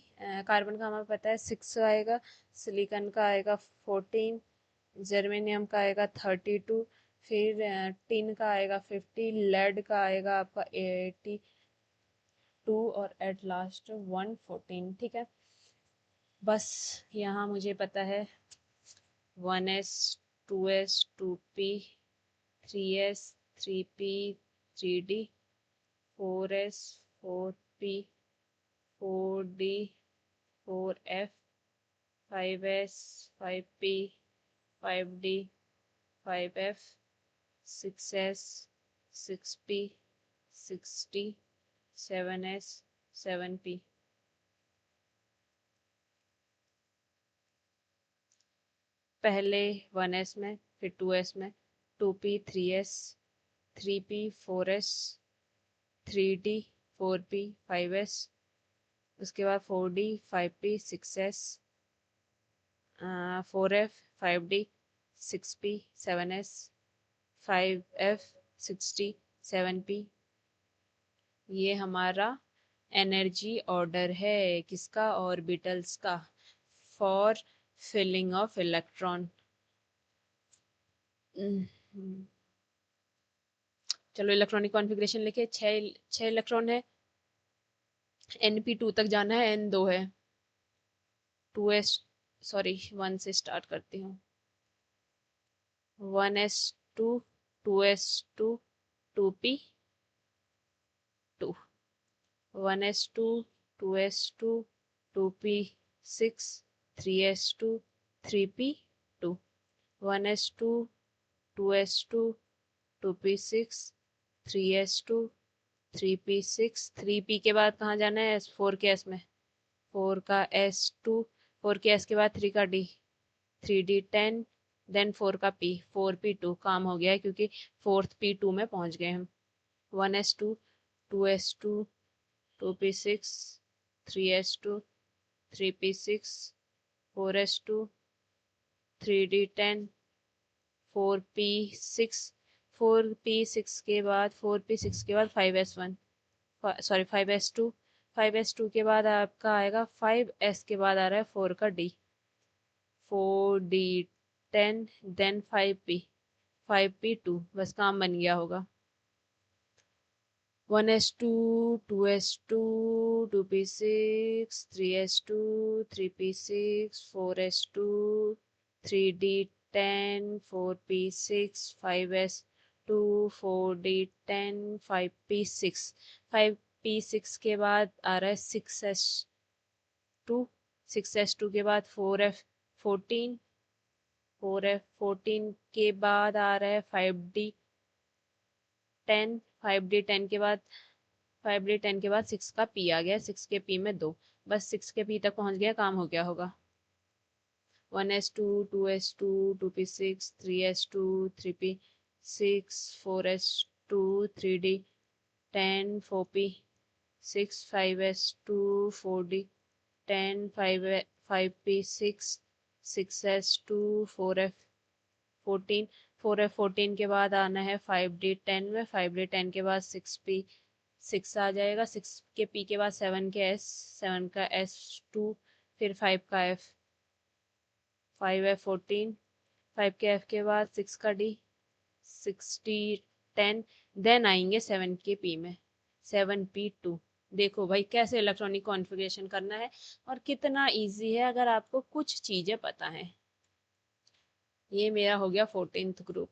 carbon का हमें पता है 6 आएगा, सिलिकॉन का आएगा 14, जर्मेनियम का आएगा 32, फिर टिन का आएगा 50, लेड का आएगा आपका 82 और एट लास्ट 114। ठीक है, बस यहाँ मुझे पता है 1s, 2s, 2p, 3s, 3p, 3d, 4s, 4p, 4d, 4f, 5s, 5p, 5d, 5f, 6s, 6p 60 7s 7p। पहले 1s में, फिर 2s में 2p 3s 3p 4s 3d 4p 5s, उसके बाद 4d 5p 6s 4f 5d 6p 7s 5f 60 7p। ये हमारा energy order है किसका, ऑर्बिटल्स का, फॉर फिलिंग ऑफ इलेक्ट्रॉन। चलो इलेक्ट्रॉनिक कॉन्फ़िगरेशन लिखे, छह इलेक्ट्रॉन है, Np2 तक जाना है, N 2 है, 2s सॉरी 1 से स्टार्ट करती हूँ, 1s2 2s2 2p 2 1s2 2s2 2p6 3s2 3p 2 1s2 2s2 2p6 3s2 3p6 3p के बाद कहाँ जाना है, 4 के s में, 4 का s2 4 के s के बाद 3 का d 3d 10 देन 4 का p 4p2। काम हो गया है क्योंकि फोर्थ p2 में पहुंच गए हम। 1s2 2s2 2p6 3s2 3p6 4s2 3d10 4p6 4p6 के बाद 4p6 के बाद 5s1 सॉरी 5s2 5s2 के बाद आपका आएगा 5s के बाद आ रहा है 4 का d 4d10 then 5p 5p2। बस काम बन गया होगा। 1s2 2s2 2p6 3s2 3p6 4s2 3d10 4p6 5s2 4d10 5p6 5p6 के बाद आ रहा है 6s2 6s2 के बाद 4f14 4f14 के बाद आ रहा है 5d10 5d10 के बाद 5d10 के बाद 6 का p आ गया, 6 के p में 2, बस 6 के p तक पहुंच गया, काम हो गया होगा। 1s2 2s2 2p6 3s2 3p6 4s2 3d10 4p6 5s2 4d10 5p6 6s2 4f14 4f14 के बाद आना है 5d10 में, 5d10 के बाद 6p6 आ जाएगा, 6 के p के बाद 7 के s 7 का s2 फिर 5 का f 5f14 5 के f के बाद 6 का d 6d10 देन आएंगे 7 के p में 7p2। देखो भाई कैसे इलेक्ट्रॉनिक कॉन्फ़िगरेशन करना है और कितना इजी है अगर आपको कुछ चीजें पता है। ये मेरा हो गया 14th ग्रुप।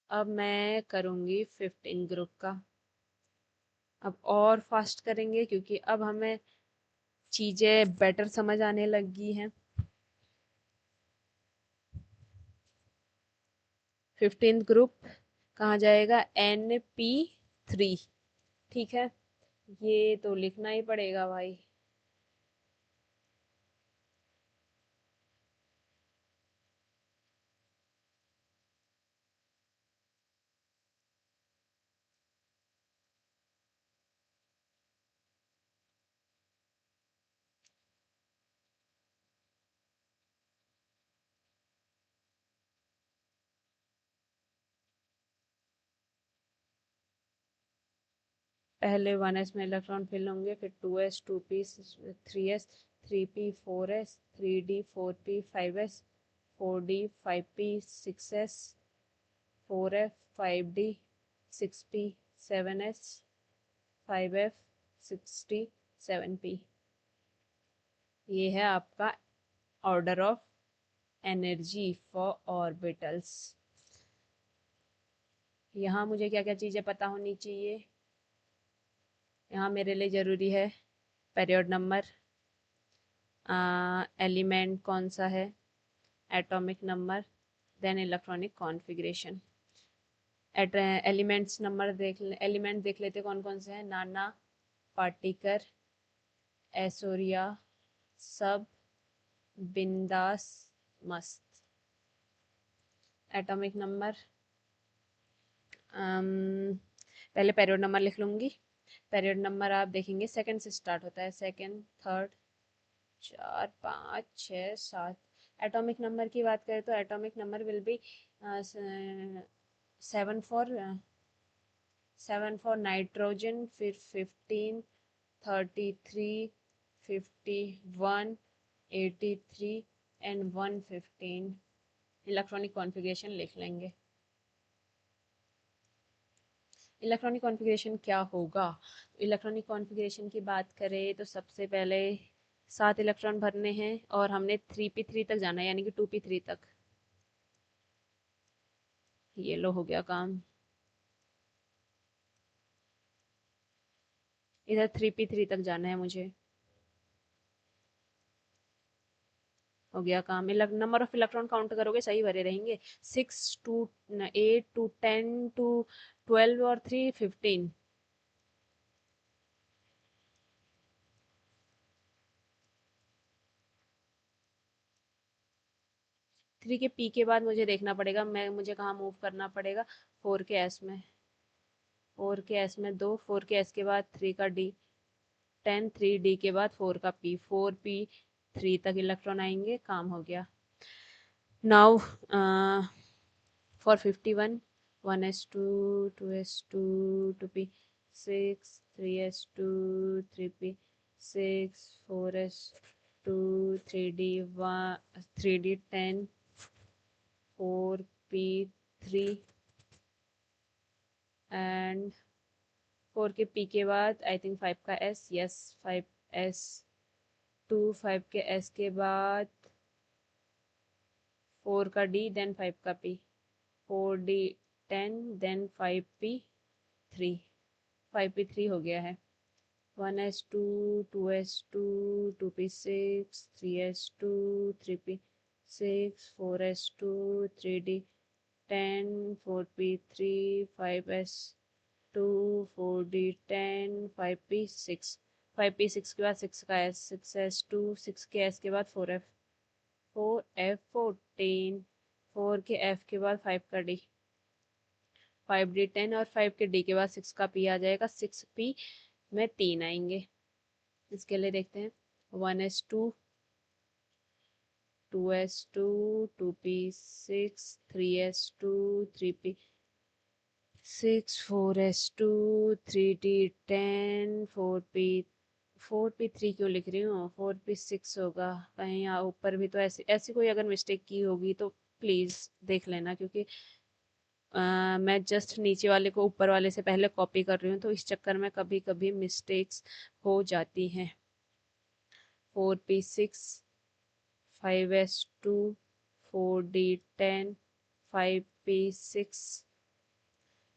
अब मैं करूंगी 15 ग्रुप का। अब और फास्ट करेंगे क्योंकि अब हमें चीजें बेटर समझ आने लगी हैं। 15th ग्रुप कहाँ जाएगा, NP3। ठीक है, ये तो लिखना ही पड़ेगा भाई। पहले 1s में इलेक्ट्रॉन फिल होंगे, फिर 2s 2p 3s 3p 4s 3d 4p 5s 4d 5p 6s 4f 5d 6p 7s 5f 60 7p। ये है आपका order of energy for orbitals. यहाँ मुझे क्या क्या चीज़ें पता होनी चाहिए। यहाँ मेरे लिए ज़रूरी है पीरियड नंबर, एलिमेंट कौन सा है, atomic number, then electronic configuration. Elements number element देख लेते कौन कौन से हैं। नाना, पार्टिकर, ऐश्वर्या, सब, बिंदास, मस्त। एटॉमिक नंबर, पहले पेरियोड नंबर लिख लूँगी। पेरियोड नंबर आप देखेंगे सेकंड से स्टार्ट होता है, सेकंड, थर्ड, 4, 5, 6, 7। एटॉमिक नंबर की बात करें तो atomic number will be 7 for nitrogen, फिर 15, 33, 51, 83 एंड 115। इलेक्ट्रॉनिक कॉन्फ़िगरेशन लिख लेंगे। इलेक्ट्रॉनिक कॉन्फ़िगरेशन क्या होगा? इलेक्ट्रॉनिक कॉन्फ़िगरेशन की बात करें तो सबसे पहले 7 इलेक्ट्रॉन भरने हैं और हमने 3p3 तक जाना है, यानी कि 2p3 तक। ये लो हो गया काम। इधर 3p3 तक जाना है मुझे, हो गया काम। नंबर ऑफ इलेक्ट्रॉन काउंट करोगे सही भरे रहेंगे। 6 टू 8 टू 10 टू 12 और 3 15। 3 के पी के बाद मुझे देखना पड़ेगा मुझे कहाँ मूव करना पड़ेगा। 4 के एस में, 4 के एस में 2, 4 के एस के बाद 3 का डी, 10, 3 डी के बाद 4 का पी, 4p3 तक इलेक्ट्रॉन आएंगे, काम हो गया। Now for 51, 1s2, 2s2, 2p6, 3s2, 3p6, 4s2, 3d1, 3d10, 4p3 and 4 के पी के बाद आई थिंक 5 का एस, यस 5s2, 5 के एस के बाद 4 का डी, देन 5 का P, 4d10, then 5p3, 5p3 हो गया है। 1s2, 2s2, 2p6, 3s2, 3p6, 4s2, 3d10, 4p3, 5s2, 4d10, 5p6, 5p6 के बाद 6 का एस, 6s2, 6 के एस के बाद 4f, 4f14, 4 के एफ के बाद 5 का डी, 5d10 और 5 के डी के बाद 6 का पी आ जाएगा। 6p में 3 आएंगे। इसके लिए देखते हैं 1s2, 2s2, 2p6, 3s2, 3p6, 4s2, 3d10, 4p3 क्यों लिख रही हूँ, 4p6 होगा कहीं यहाँ ऊपर भी। तो ऐसी ऐसी कोई अगर मिस्टेक की होगी तो प्लीज़ देख लेना, क्योंकि मैं जस्ट नीचे वाले को ऊपर वाले से पहले कॉपी कर रही हूँ, तो इस चक्कर में कभी कभी मिस्टेक्स हो जाती हैं। 4p6, 5s2, 4d10, 5p6,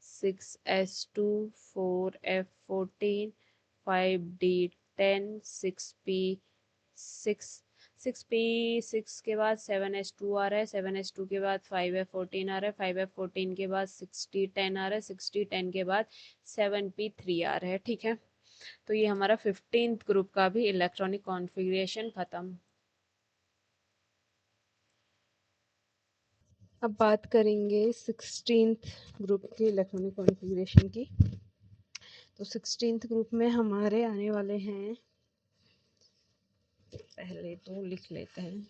6s2, 4f14, 5d10, 6p6, 6p6 के बाद 7s2 आ रहा है, 7s2 के बाद 5f14 आ रहा है, 5f14 के बाद 6d10 आ रहा है, 6d10 के बाद 7p3 आ रहा है। ठीक है, तो ये हमारा 15th ग्रुप का भी इलेक्ट्रॉनिक कॉन्फ़िगरेशन खत्म। अब बात करेंगे 16th ग्रुप के इलेक्ट्रॉनिक कॉन्फ़िगरेशन की। तो 16th ग्रुप में हमारे आने वाले हैं, पहले तो लिख लेते हैं,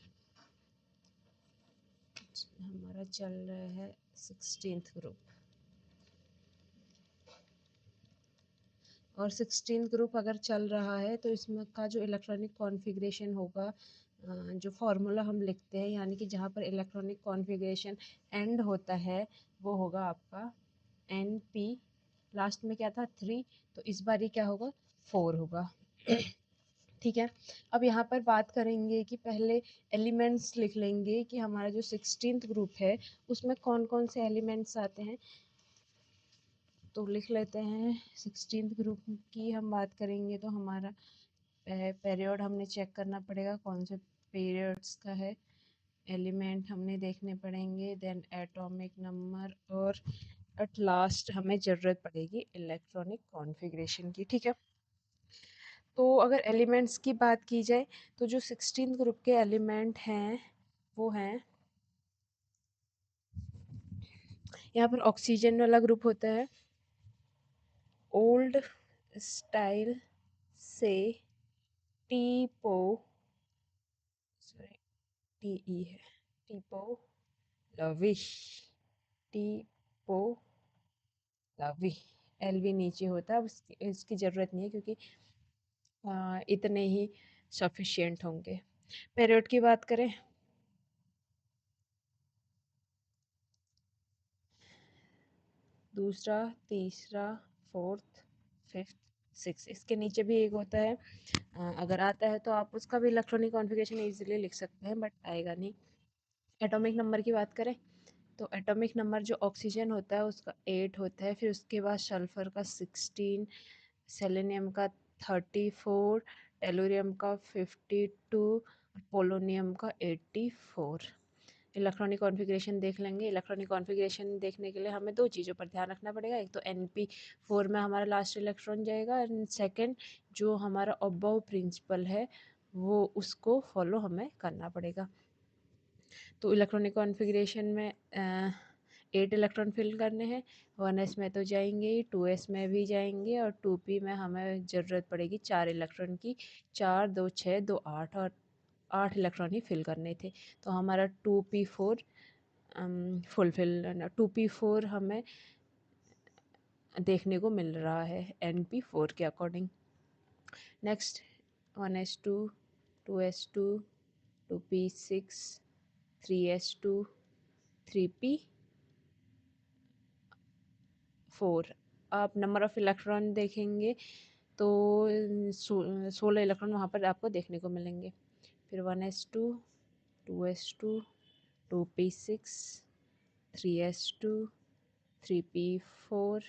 हमारा चल रहा है 16th ग्रुप। और 16th ग्रुप अगर चल रहा है तो इसमें का जो इलेक्ट्रॉनिक कॉन्फ़िगरेशन होगा, जो फार्मूला हम लिखते हैं, यानी कि जहाँ पर इलेक्ट्रॉनिक कॉन्फ़िगरेशन एंड होता है, वो होगा आपका NP, लास्ट में क्या था 3, तो इस बार ही क्या होगा 4 होगा। ठीक है, अब यहाँ पर बात करेंगे कि पहले एलिमेंट्स लिख लेंगे कि हमारा जो 16th ग्रुप है उसमें कौन कौन से एलिमेंट्स आते हैं। तो लिख लेते हैं 16th ग्रुप की हम बात करेंगे तो हमारा पीरियड हमने चेक करना पड़ेगा कौन से पीरियड्स का है। एलिमेंट हमने देखने पड़ेंगे, देन एटॉमिक नंबर, और एट लास्ट हमें ज़रूरत पड़ेगी इलेक्ट्रॉनिक कॉन्फ़िगरेशन की। ठीक है, तो अगर एलिमेंट्स की बात की जाए तो जो 16th ग्रुप के एलिमेंट हैं वो हैं, यहाँ पर ऑक्सीजन वाला ग्रुप होता है, ओल्ड स्टाइल से टीपो, सॉरी टीई है, टीपो लविश, टीपो लवी, एलवी नीचे होता है। अब इसकी ज़रूरत नहीं है क्योंकि इतने ही सफिशिएंट होंगे। पीरियड की बात करें, दूसरा, तीसरा, फोर्थ, फिफ्थ, सिक्स, इसके नीचे भी एक होता है। अगर आता है तो आप उसका भी इलेक्ट्रॉनिक कॉन्फ़िगरेशन इजीली लिख सकते हैं, बट आएगा नहीं। एटॉमिक नंबर की बात करें तो एटॉमिक नंबर जो ऑक्सीजन होता है उसका 8 होता है, फिर उसके बाद सल्फर का 16, सेलेनियम का 34, टेलुरियम का 52, पोलोनियम का 84। इलेक्ट्रॉनिक कॉन्फ़िगरेशन देख लेंगे। इलेक्ट्रॉनिक कॉन्फ़िगरेशन देखने के लिए हमें दो चीज़ों पर ध्यान रखना पड़ेगा, एक तो NP4 में हमारा लास्ट इलेक्ट्रॉन जाएगा, एंड सेकंड जो हमारा अबव प्रिंसिपल है वो उसको फॉलो हमें करना पड़ेगा। तो इलेक्ट्रॉनिक कॉन्फ़िगरेशन में 8 इलेक्ट्रॉन फिल करने हैं, 1s में तो जाएंगे ही, 2s में भी जाएंगे, और 2p में हमें ज़रूरत पड़ेगी 4 इलेक्ट्रॉन की। 4 2 6 2 8, और 8 इलेक्ट्रॉन ही फिल करने थे। तो हमारा 2p4 फुलफिल, 2p4 हमें देखने को मिल रहा है NP4 के according. Next 1s2, 2s2, 2p6, 3s2, 3p4। आप नंबर ऑफ़ इलेक्ट्रॉन देखेंगे तो 16 इलेक्ट्रॉन वहाँ पर आपको देखने को मिलेंगे। फिर 1s2, 2s2, 2p6, 3s2, 3p4,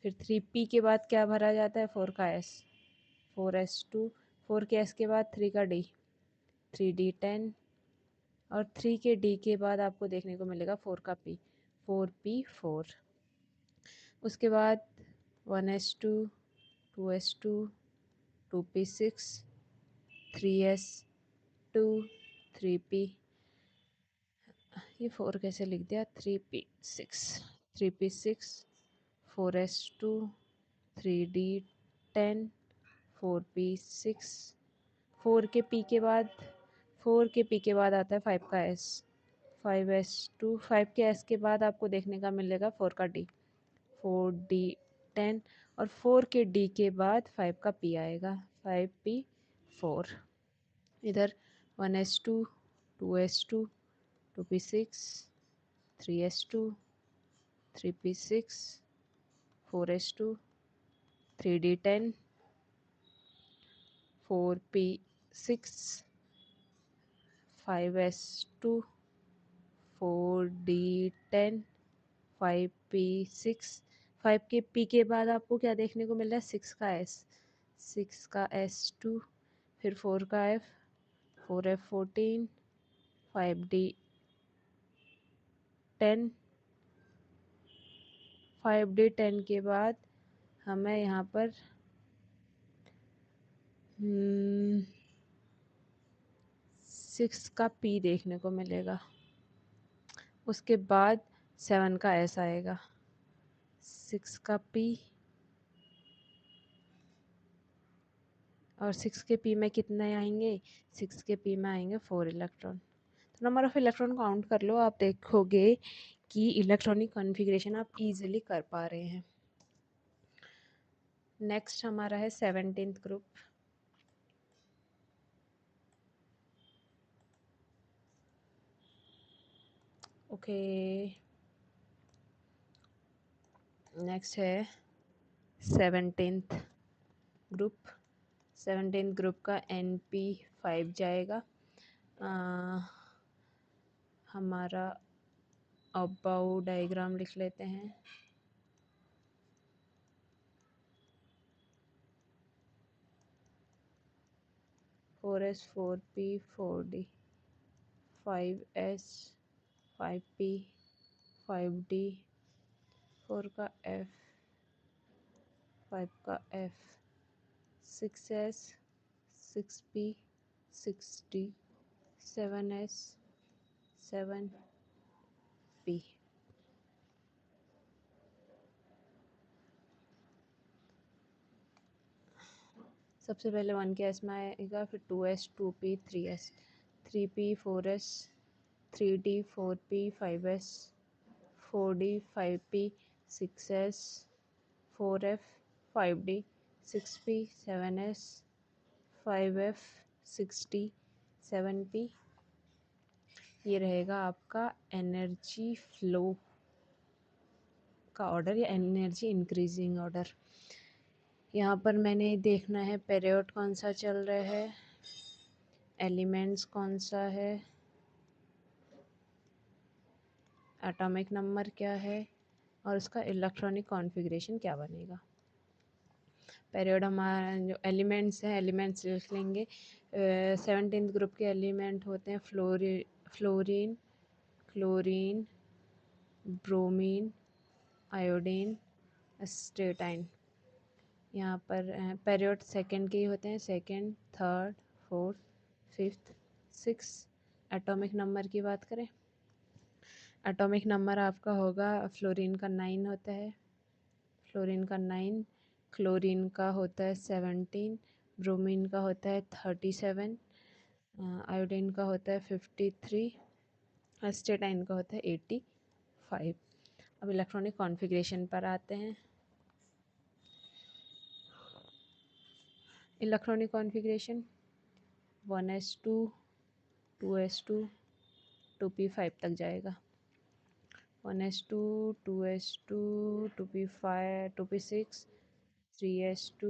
फिर 3p के बाद क्या भरा जाता है, 4 का s, 4s2, 4 के s के बाद 3 का d, 3d10, और 3 के d के बाद आपको देखने को मिलेगा 4 का p, 4p4। उसके बाद 1s2, 2s2, 2p6, 3s2, 3p, ये 4 कैसे लिख दिया, 3p6, 3p6, 4s2, 3d10, 4p6, 4 के p के बाद, 4 के p के बाद आता है 5 का s, 5s2, 5 के s के बाद आपको देखने का मिलेगा 4 का d, 4d10, और 4 के d के बाद 5 का p आएगा, 5p4। इधर 1s2, 2s2, 2p6, 3s2, 3p6, 4s2, 3d10, 4p6, 5s2, 4d10, 5p6। 5 के p के बाद आपको क्या देखने को मिल रहा है, 6 का s, 6 का s2, फिर 4 का f, 4f14, 5d10, 5d10 के बाद हमें यहाँ पर 6 का p देखने को मिलेगा। उसके बाद 7 का s आएगा, 6 का p, और 6 के p में कितने आएंगे, 6 के p में आएंगे 4 इलेक्ट्रॉन। तो नंबर ऑफ़ इलेक्ट्रॉन काउंट कर लो, आप देखोगे कि इलेक्ट्रॉनिक कॉन्फ़िगरेशन आप इजीली कर पा रहे हैं। नेक्स्ट हमारा है 17th ग्रुप। ओके, नेक्स्ट है 17th ग्रुप। 17th ग्रुप का NP5 जाएगा। हमारा अबाउ डायग्राम लिख लेते हैं। Four S, 4p, 4d, 5s, 5p, 5d, 4 का f, 5 का f, 6s, 6p, 6d, 7s, 7p। सबसे पहले 1 के एस में आएगा, फिर 2s, 2p, 3s, 3p, 4s, 3d, 4p, 5s, 4d, 5p, 6s, 4f, 5d, 6p, 7s, 5f, 6d, 7p। ये रहेगा आपका एनर्जी फ्लो का ऑर्डर या एनर्जी इंक्रीजिंग ऑर्डर। यहाँ पर मैंने देखना है पीरियड कौन सा चल रहा है, एलिमेंट्स कौन सा है, एटॉमिक नंबर क्या है और उसका इलेक्ट्रॉनिक कॉन्फ़िगरेशन क्या बनेगा। पीरियड हमारा जो एलिमेंट्स हैं, एलिमेंट्स लिख लेंगे। 17th ग्रुप के एलिमेंट होते हैं फ्लोरीन, क्लोरीन, ब्रोमीन, आयोडीन, स्टेटाइन। यहाँ पर पीरियड सेकंड के ही होते हैं, second, third, fourth, fifth, six. Atomic number की बात करें, एटॉमिक नंबर आपका होगा, फ्लोरीन का 9 होता है, फ्लोरीन का 9, क्लोरीन का होता है 17, ब्रोमीन का होता है 37, आयोडीन का होता है 53, एस्टेटाइन का होता है 85। अब इलेक्ट्रॉनिक कॉन्फ़िगरेशन पर आते हैं। Electronic configuration 1s2, 2s2, 2p5 तक जाएगा। 1s2, 2s2, 2p5, 2p6, 3s2,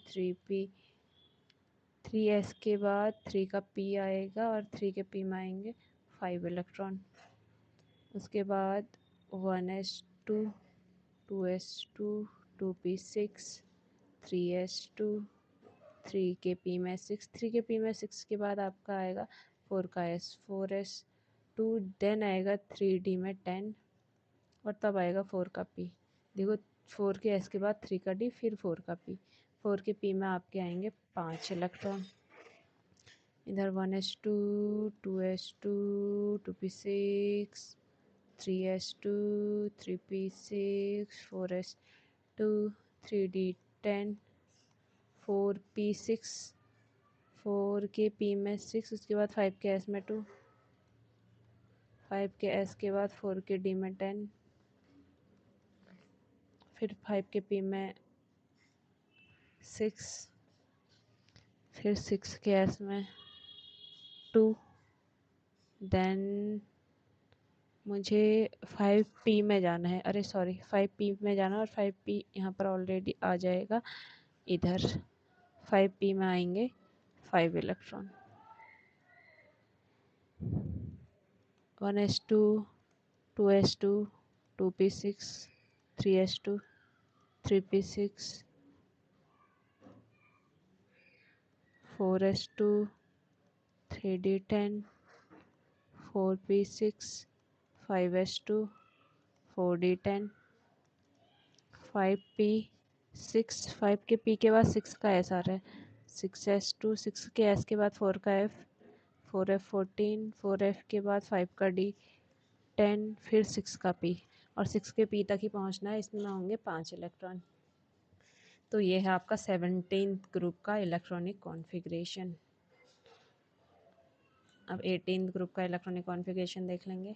3p, 3s के बाद 3 का p आएगा और 3 के p में आएंगे 5 इलेक्ट्रॉन। उसके बाद 1s2, 2s2, 2p6, 3s2, 3 के p में 6, 3 के p में 6 के बाद आपका आएगा 4 का s, 4s2, देन आएगा 3d में 10 और तब आएगा 4 का p। देखो 4 के s के बाद 3 का d, फिर 4 का p, 4 के p में आपके आएंगे 5 इलेक्ट्रॉन। इधर 1s2, 2s2, 2p6, 3s2, 3p6, 4s2, 3d10, 4p6, 4 के p में 6, उसके बाद 5 के s में 2, 5 के s के बाद 4 के d में 10, फिर 5 के p में 6, फिर 6 के s में 2, देन मुझे 5p में जाना है, अरे सॉरी 5p में जाना है और 5p यहाँ पर ऑलरेडी आ जाएगा। इधर 5p में आएंगे 5 electron. 1s2, 2s2, 2p6, 3s2, 3p6, 4s2, 3d10, 4p6, 5s2, 4d10, 5p6, 5 के p के बाद 6 का s आ रहा है, 6s2, 6 के s के बाद 4 का f, 4f14, 4f के बाद 5 का d 10, फिर 6 का p और 6 के p तक ही पहुंचना है। इसमें होंगे 5 इलेक्ट्रॉन। तो ये है आपका 17th ग्रुप का इलेक्ट्रॉनिक कॉन्फ़िगरेशन। अब 18th ग्रुप का इलेक्ट्रॉनिक कॉन्फ़िगरेशन देख लेंगे।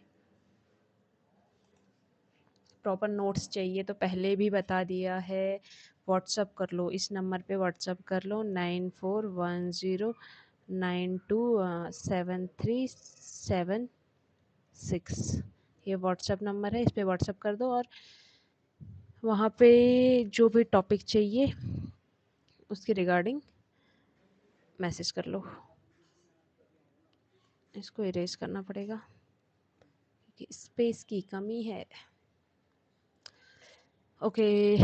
प्रॉपर नोट्स चाहिए तो पहले भी बता दिया है, व्हाट्सअप कर लो, इस नंबर पे व्हाट्सअप कर लो 9410927376। ये व्हाट्सअप नंबर है, इस पे व्हाट्सअप कर दो और वहाँ पे जो भी टॉपिक चाहिए उसके रिगार्डिंग मैसेज कर लो। इसको इरेज करना पड़ेगा क्योंकि स्पेस की कमी है। ओके,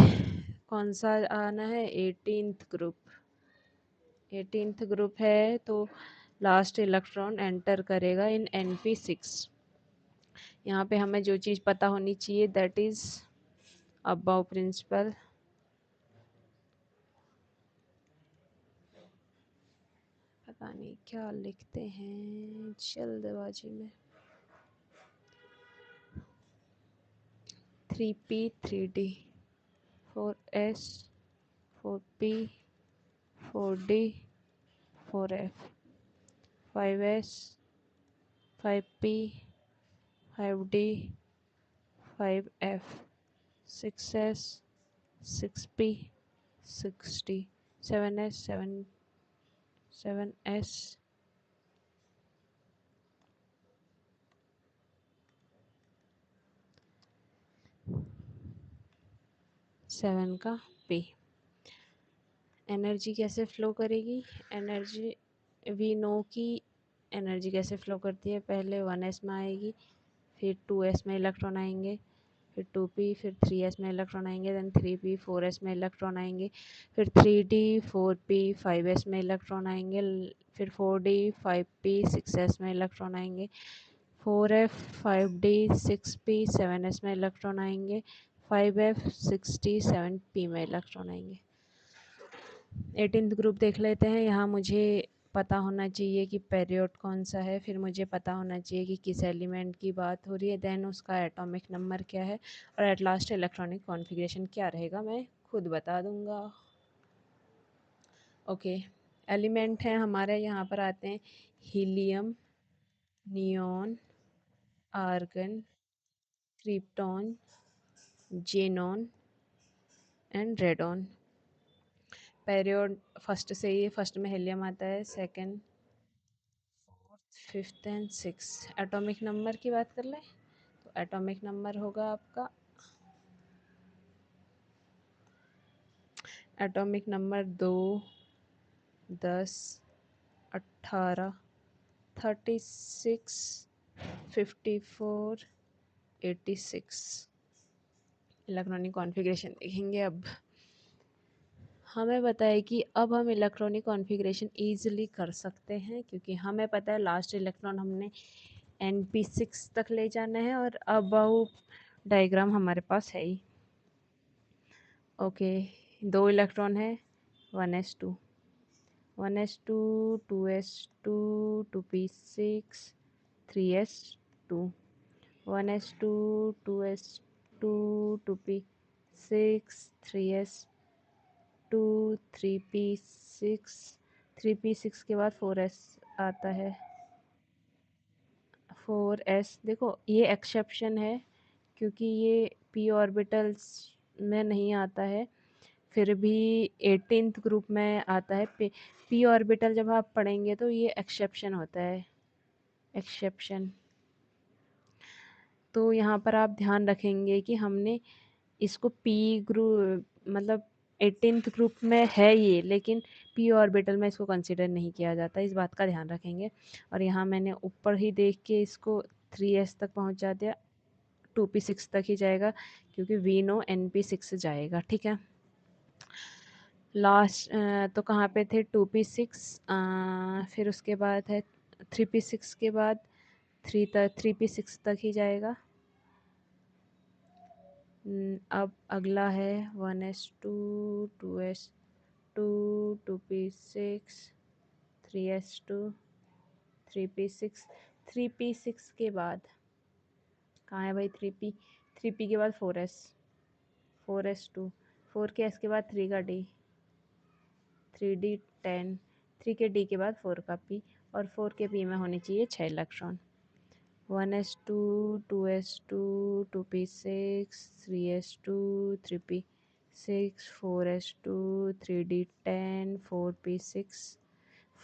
कौन सा आना है? 18th group. 18th ग्रुप है तो लास्ट इलेक्ट्रॉन एंटर करेगा इन Np6। यहाँ पे हमें जो चीज़ पता होनी चाहिए दैट इज़ अबाउ प्रिंसिपल। पता नहीं क्या लिखते हैं जल्दबाजी में। 3p 3d 4s 4p 4d 4f 5s 5p 5d 5f 6s 6p 6d 7s 7s 7 का p। एनर्जी कैसे फ़्लो करेगी? एनर्जी वी नो कि एनर्जी कैसे फ़्लो करती है। पहले 1s में आएगी, फिर 2s में इलेक्ट्रॉन आएंगे, फिर 2p, फिर 3s में इलेक्ट्रॉन आएंगे, देन 3p 4s में इलेक्ट्रॉन आएंगे, फिर 3d 4p 5s में इलेक्ट्रॉन आएंगे, फिर 4d 5p 6s में इलेक्ट्रॉन आएंगे, 4f 5d 6p 7s में इलेक्ट्रॉन आएंगे, 5f 6d 7p में इलेक्ट्रॉन आएंगे। 18th ग्रुप देख लेते हैं। यहाँ मुझे पता होना चाहिए कि पेरियोड कौन सा है, फिर मुझे पता होना चाहिए कि किस एलिमेंट की बात हो रही है, देन उसका एटॉमिक नंबर क्या है, और एट लास्ट इलेक्ट्रॉनिक कॉन्फ़िगरेशन क्या रहेगा मैं खुद बता दूंगा। ओके, एलिमेंट हैं हमारे, यहाँ पर आते हैं helium, neon, argon, krypton, xenon and radon. Period first से ही, फर्स्ट में हीलियम आता है, second, fifth and six. Atomic number की बात कर लें तो एटॉमिक नंबर होगा आपका, एटॉमिक नंबर 2, 10, 18, 36, 54, 86। इलेक्ट्रॉनिक कॉन्फ़िगरेशन देखेंगे अब। हमें पता है कि अब हम इलेक्ट्रॉनिक कॉन्फ़िगरेशन ईजिली कर सकते हैं, क्योंकि हमें पता है लास्ट इलेक्ट्रॉन हमने Np6 तक ले जाना है, और अबाउ डायग्राम हमारे पास है ही। ओके, 2 इलेक्ट्रॉन है, 1s2, 1s2, 2s2, 2p6, 3s2, 1s2, 2s2, 2p6, 3s2, 3p6, 3p6 के बाद 4s आता है, 4s। देखो ये एक्सेप्शन है क्योंकि ये p ऑर्बिटल्स में नहीं आता है, फिर भी 18th ग्रुप में आता है। p ऑर्बिटल जब आप पढ़ेंगे तो ये एक्सेप्शन होता है, एक्सेप्शन। तो यहाँ पर आप ध्यान रखेंगे कि हमने इसको p ग्रुप मतलब 18th ग्रुप में है ये, लेकिन p ऑर्बिटल में इसको कंसिडर नहीं किया जाता, इस बात का ध्यान रखेंगे। और यहाँ मैंने ऊपर ही देख के इसको 3s तक पहुँचा दिया, 2p6 तक ही जाएगा क्योंकि वी नो Np6 जाएगा, ठीक है। लास्ट तो कहाँ पे थे, 2p6, फिर उसके बाद है 3p6 के बाद 3p6 तक ही जाएगा। अब अगला है 1s2, 2s2, 2p6, 3s2, 3p6, 3p6 के बाद कहाँ है भाई 3p, 3p के बाद 4s, 4s2, 4 के s के बाद 3 का d, 3d 10, 3 के d के बाद 4 का p, और 4 के p में होनी चाहिए 6 electron. 1s2, 2s2, 2p6, 3s2, 3p6, 4s2, 3d10, 4p6,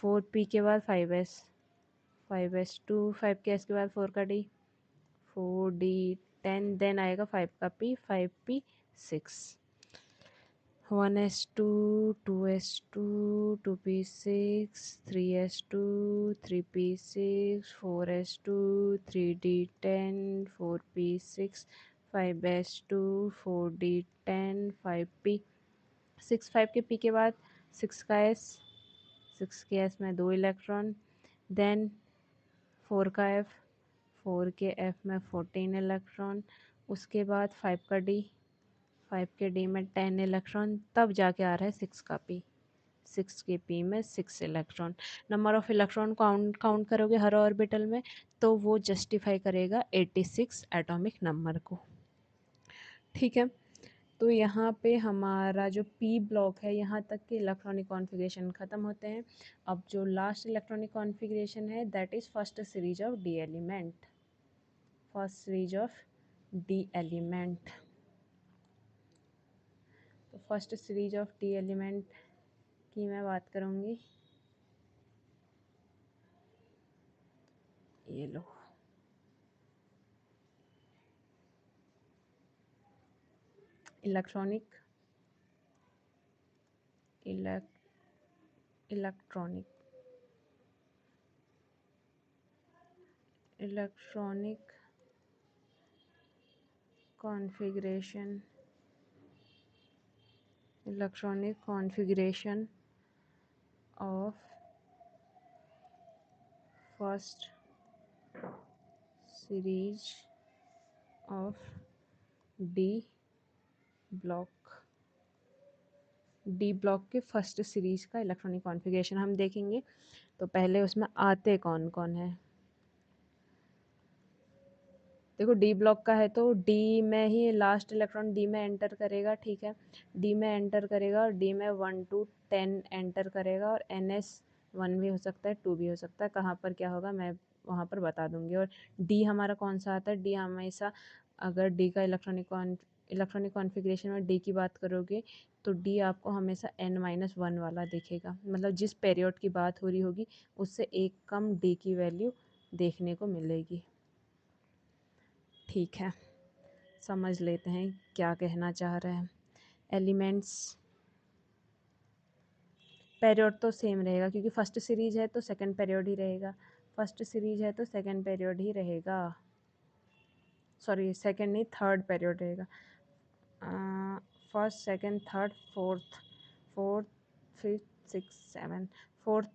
4p के बाद 5s, 5s2, 5 के s के बाद 4 का d, 4d10, देन आएगा 5 का p, 5p6। 1s2, 2s2, 2p6, 3s2, 3p6, 4s2, 3d10, 4p6, 5s2, 4d10, 5p, 6, 5 के p के बाद 6 का s, 6 के s में 2 इलेक्ट्रॉन, देन 4 का F, 4 के F में 14 इलेक्ट्रॉन, उसके बाद 5 का D, 5 के D में 10 इलेक्ट्रॉन, तब जाके आ रहा है 6 का P, 6 के P में 6 electron. Number of electron count करोगे हर ऑर्बिटल में तो वो जस्टिफाई करेगा 86 एटॉमिक नंबर को। ठीक है, तो यहाँ पे हमारा जो पी ब्लॉक है यहाँ तक के इलेक्ट्रॉनिक कॉन्फ़िगरेशन ख़त्म होते हैं। अब जो लास्ट इलेक्ट्रॉनिक कॉन्फ़िगरेशन है that is first series of D element, first series of D element. तो first series of D element की मैं बात करूँगी, ये लो, electronic electronic electronic configuration, electronic configuration of first series of D block, D block के first series का electronic configuration हम देखेंगे। तो पहले उसमें आते कौन कौन है, देखो डी ब्लॉक का है तो डी में ही लास्ट इलेक्ट्रॉन डी में एंटर करेगा, ठीक है, डी में एंटर करेगा और डी में 1 to 10 एंटर करेगा, और एन एस 1 भी हो सकता है 2 भी हो सकता है, कहाँ पर क्या होगा मैं वहाँ पर बता दूंगी। और डी हमारा कौन सा आता है, डी हमेशा अगर डी का इलेक्ट्रॉनिक कॉन्फ़िगरेशन में डी की बात करोगे तो डी आपको हमेशा n-1 वाला दिखेगा, मतलब जिस पीरियड की बात हो रही होगी उससे एक कम डी की वैल्यू देखने को मिलेगी। ठीक है, समझ लेते हैं क्या कहना चाह रहे हैं। एलिमेंट्स पीरियड तो सेम रहेगा क्योंकि फर्स्ट सीरीज है तो सेकंड पीरियड ही रहेगा, फर्स्ट सीरीज है तो सेकंड पीरियड ही रहेगा, सॉरी सेकंड नहीं थर्ड पीरियड रहेगा, first second third fourth, fourth fifth six seven, fourth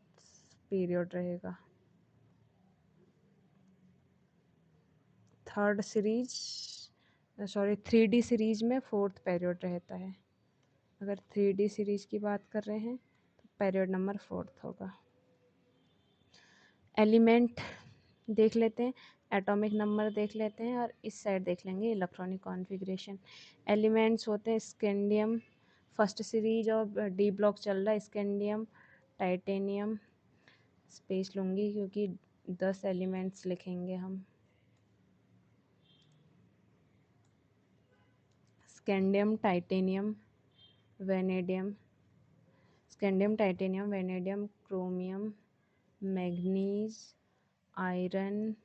period रहेगा। Third series sorry 3D series में फोर्थ पीरियड रहता है, अगर 3D सीरीज की बात कर रहे हैं तो पीरियड नंबर फोर्थ होगा। एलिमेंट देख लेते हैं, एटॉमिक नंबर देख लेते हैं और इस साइड देख लेंगे इलेक्ट्रॉनिक कॉन्फ़िगरेशन। एलिमेंट्स होते हैं scandium, first series of D block चल रहा है, स्कैंडियम टाइटेनियम, स्पेस लूँगी क्योंकि 10 एलिमेंट्स लिखेंगे हम। Scandium titanium vanadium, scandium titanium vanadium chromium manganese iron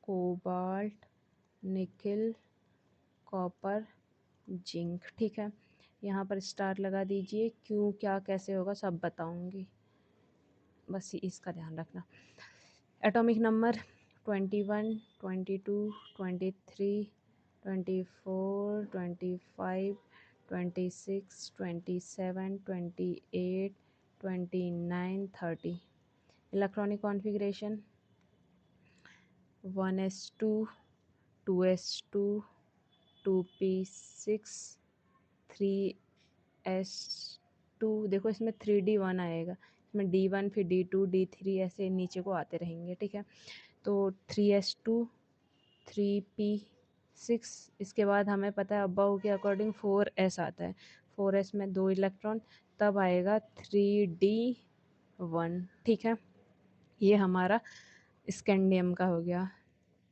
cobalt nickel copper zinc. ठीक है, यहाँ पर स्टार लगा दीजिए, क्यों क्या कैसे होगा सब बताऊंगी, बस इसका ध्यान रखना। Atomic number 21 22 23 24 25 26 27 28 29 30। Electronic configuration 1s2 2s2 2p6 3s2, देखो इसमें 3d1 आएगा, इसमें d1 फिर d2 d3 ऐसे नीचे को आते रहेंगे। ठीक है, तो 3s2 3p6, इसके बाद हमें पता है अब्बाऊ के अकॉर्डिंग 4s आता है, 4s में 2 इलेक्ट्रॉन, तब आएगा 3d1। ठीक है, ये हमारा स्कैंडियम का हो गया।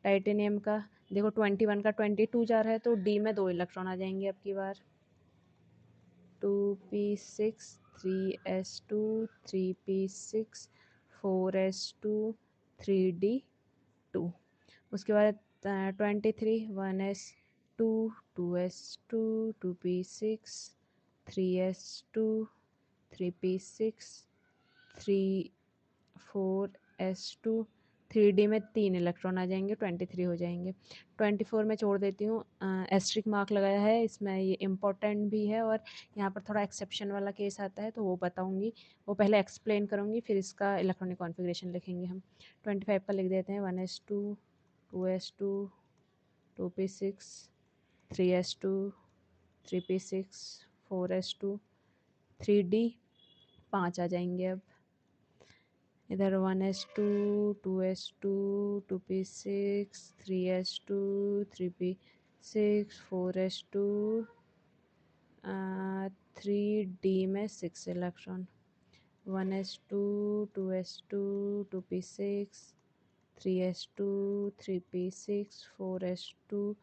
टाइटेनियम का देखो 21 का 22 जा रहा है तो डी में 2 इलेक्ट्रॉन आ जाएंगे अब की बार, 2p6 3s2 3p6 4s2 3d2। उसके बाद 23 1s2 2s2 2p6 3s2 3p6 3 4s2 3D में 3 इलेक्ट्रॉन आ जाएंगे, 23 हो जाएंगे। 24 में छोड़ देती हूँ, एस्ट्रिक मार्क लगाया है इसमें, ये इम्पोर्टेंट भी है और यहाँ पर थोड़ा एक्सेप्शन वाला केस आता है तो वो बताऊँगी, वो पहले एक्सप्लेन करूँगी फिर इसका इलेक्ट्रॉनिक कॉन्फ़िगरेशन लिखेंगे हम। 25 का लिख देते हैं 1s2 2s2 2p6 3s2 3p6 4s2 3d 5 आ जाएंगे। अब इधर 1s2 2s2 2p6 3s2 3p6 4s2 3d में 6 electron 1s2 2s2 2p6 3s2 3p6 4s2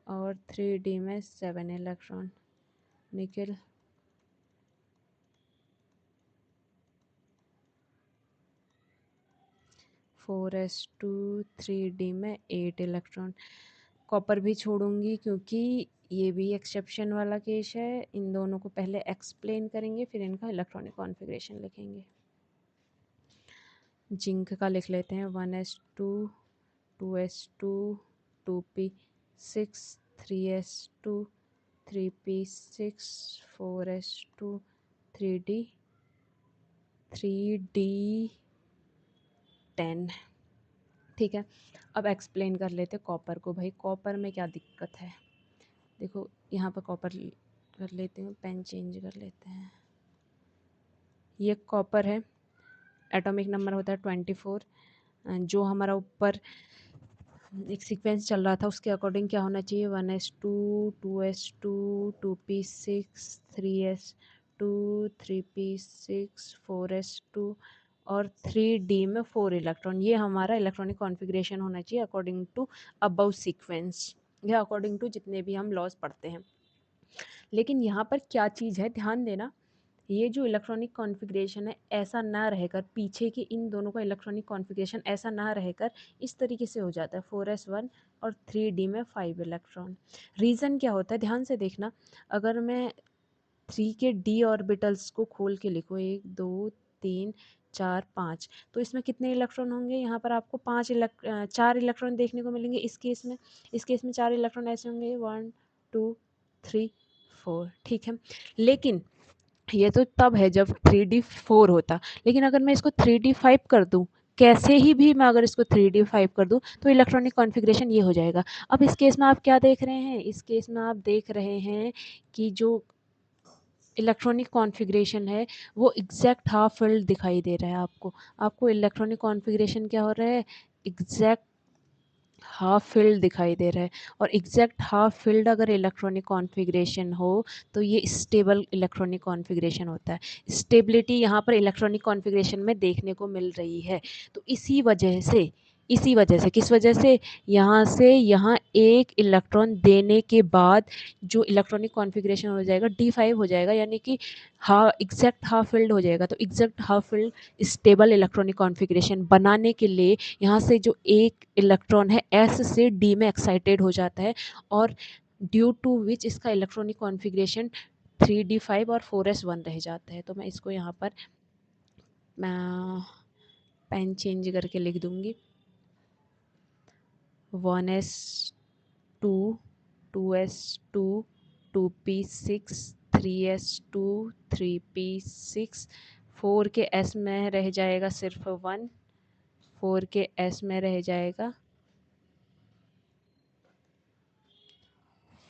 और 3d में 7 इलेक्ट्रॉन। निकल 4s2 3d में 8 इलेक्ट्रॉन। कॉपर भी छोड़ूंगी क्योंकि ये भी एक्सेप्शन वाला केस है। इन दोनों को पहले एक्सप्लेन करेंगे फिर इनका इलेक्ट्रॉनिक कॉन्फ़िगरेशन लिखेंगे। जिंक का लिख लेते हैं 1s2 2s2 2p6 3s2 3p6 4s2 3d 10। ठीक है, अब एक्सप्लेन कर लेते कॉपर को। भाई कॉपर में क्या दिक्कत है, देखो यहाँ पर कॉपर कर लेती हूँ, पेन चेंज कर लेते हैं। ये कॉपर है, एटॉमिक नंबर होता है 24। जो हमारा ऊपर एक सीक्वेंस चल रहा था उसके अकॉर्डिंग क्या होना चाहिए, 1s2 2s2 2p6 3s2 3p6 4s2 और 3d में 4 इलेक्ट्रॉन। ये हमारा इलेक्ट्रॉनिक कॉन्फ़िगरेशन होना चाहिए अकॉर्डिंग टू अबव सीक्वेंस, या अकॉर्डिंग टू जितने भी हम लॉज पढ़ते हैं। लेकिन यहाँ पर क्या चीज़ है, ध्यान देना, ये जो इलेक्ट्रॉनिक कॉन्फ़िगरेशन है ऐसा ना रहकर, पीछे के इन दोनों का इलेक्ट्रॉनिक कॉन्फ़िगरेशन ऐसा ना रहकर इस तरीके से हो जाता है 4s1 और 3d में 5 इलेक्ट्रॉन। रीज़न क्या होता है ध्यान से देखना, अगर मैं 3 के d ऑर्बिटल्स को खोल के लिखो 1 2 3 4 5, तो इसमें कितने इलेक्ट्रॉन होंगे, यहाँ पर आपको 4 इलेक्ट्रॉन देखने को मिलेंगे इस केस में। इस केस में 4 इलेक्ट्रॉन ऐसे होंगे 1 2 3 4। ठीक है, लेकिन ये तो तब है जब 3d4 होता, लेकिन अगर मैं इसको 3d5 कर दूं, कैसे ही भी मैं अगर इसको 3d5 कर दूं तो इलेक्ट्रॉनिक कॉन्फ़िगरेशन ये हो जाएगा। अब इस केस में आप क्या देख रहे हैं, इस केस में आप देख रहे हैं कि जो इलेक्ट्रॉनिक कॉन्फ़िगरेशन है वो एग्जैक्ट हाफ फिल्ड दिखाई दे रहा है आपको। आपको इलेक्ट्रॉनिक कॉन्फ़िगरेशन क्या हो रहा है, एग्जैक्ट हाफ फिल्ड दिखाई दे रहा है। और एग्जैक्ट हाफ फिल्ड अगर इलेक्ट्रॉनिक कॉन्फ़िगरेशन हो तो ये स्टेबल इलेक्ट्रॉनिक कॉन्फ़िगरेशन होता है। स्टेबिलिटी यहाँ पर इलेक्ट्रॉनिक कॉन्फ़िगरेशन में देखने को मिल रही है। तो इसी वजह से किस वजह से, यहाँ से यहाँ एक इलेक्ट्रॉन देने के बाद जो इलेक्ट्रॉनिक कॉन्फ़िगरेशन हो जाएगा d5 हो जाएगा, यानी कि एग्जैक्ट हाफ फिल्ड हो जाएगा। तो exact half filled stable electronic configuration बनाने के लिए यहाँ से जो एक इलेक्ट्रॉन है s से d में एक्साइटेड हो जाता है, और ड्यू टू विच इसका इलेक्ट्रॉनिक कॉन्फ़िगरेशन 3d5 और 4s1 रह जाता है। तो मैं इसको यहाँ पर पेन चेंज करके लिख दूँगी 1s2 2s2 2p6 3s2 3p6 4 के s में रह जाएगा सिर्फ 1, 4 के s में रह जाएगा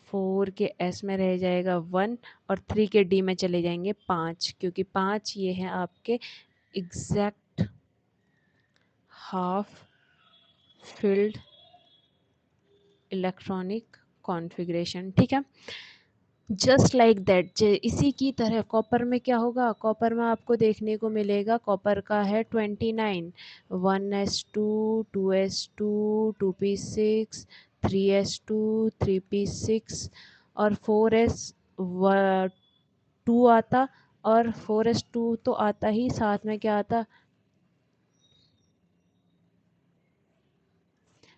4 के s में रह जाएगा 1, और 3 के d में चले जाएंगे 5, क्योंकि 5 ये हैं आपके exact half filled electronic configuration. ठीक है, जस्ट लाइक दैट। इसी की तरह कॉपर में क्या होगा, कॉपर में आपको देखने को मिलेगा, कॉपर का है 29, 1s2 2s2 2p6 3s2 3p6 और 4s2 आता, और 4s2 तो आता ही, साथ में क्या आता,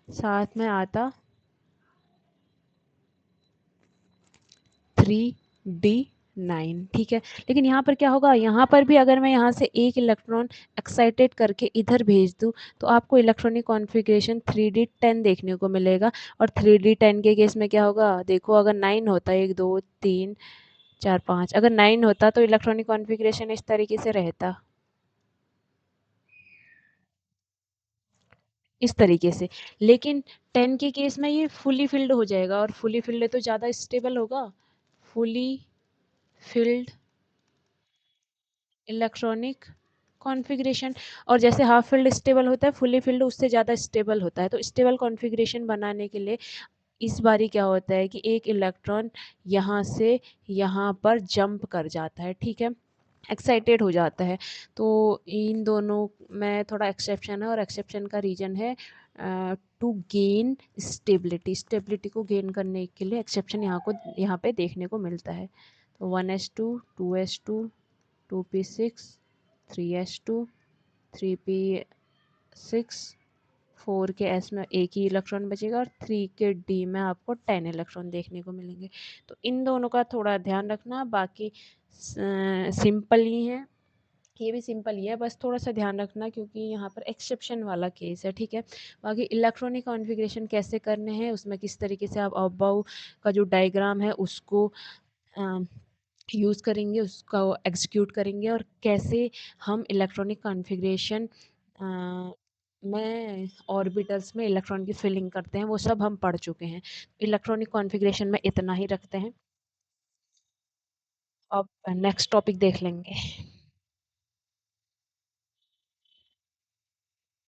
साथ में आता 3d 9, ठीक है। लेकिन यहाँ पर क्या होगा, यहाँ पर भी अगर मैं यहाँ से एक इलेक्ट्रॉन एक्साइटेड करके इधर भेज दूँ, तो आपको इलेक्ट्रॉनिक कॉन्फ़िगरेशन 3d10 देखने को मिलेगा। और 3d10 के केस में क्या होगा, देखो अगर 9 होता, 1 2 3 4 5, अगर 9 होता तो इलेक्ट्रॉनिक कॉन्फ़िगरेशन इस तरीके से रहता, इस तरीके से। लेकिन 10 के केस में ये फुली फिल्ड हो जाएगा, और फुली फिल्ड है तो ज़्यादा स्टेबल होगा। Fully filled electronic configuration. और जैसे हाफ फ़ील्ड स्टेबल होता है, फुली फ़ील्ड उससे ज़्यादा स्टेबल होता है। तो स्टेबल कॉन्फ़िगरेशन बनाने के लिए इस बारी क्या होता है कि एक इलेक्ट्रॉन यहाँ से यहाँ पर जंप कर जाता है, ठीक है? एक्साइटेड हो जाता है। तो इन दोनों में थोड़ा एक्सेप्शन है, और एक्सेप्शन का रीज़न है टू गेन स्टेबिलिटी। स्टेबिलिटी को गेन करने के लिए एक्सेप्शन यहाँ पे देखने को मिलता है। तो 1s2, 2s2, 2p6, 3s2, 3p6, 4 के s में एक ही इलेक्ट्रॉन बचेगा, और 3 के d में आपको 10 इलेक्ट्रॉन देखने को मिलेंगे। तो इन दोनों का थोड़ा ध्यान रखना। बाकी सिंपल ही है, ये भी सिंपल ही है, बस थोड़ा सा ध्यान रखना क्योंकि यहाँ पर एक्सेप्शन वाला केस है, ठीक है। बाकी इलेक्ट्रॉनिक कॉन्फ़िगरेशन कैसे करने हैं, उसमें किस तरीके से आप अबव का जो डायग्राम है उसको यूज़ करेंगे, उसका वो एग्जीक्यूट करेंगे, और कैसे हम इलेक्ट्रॉनिक कॉन्फ़िगरेशन में ऑर्बिटल्स में इलेक्ट्रॉन की फिलिंग करते हैं, वो सब हम पढ़ चुके हैं। इलेक्ट्रॉनिक कॉन्फ़िगरेशन में इतना ही रखते हैं। अब नेक्स्ट टॉपिक देख लेंगे।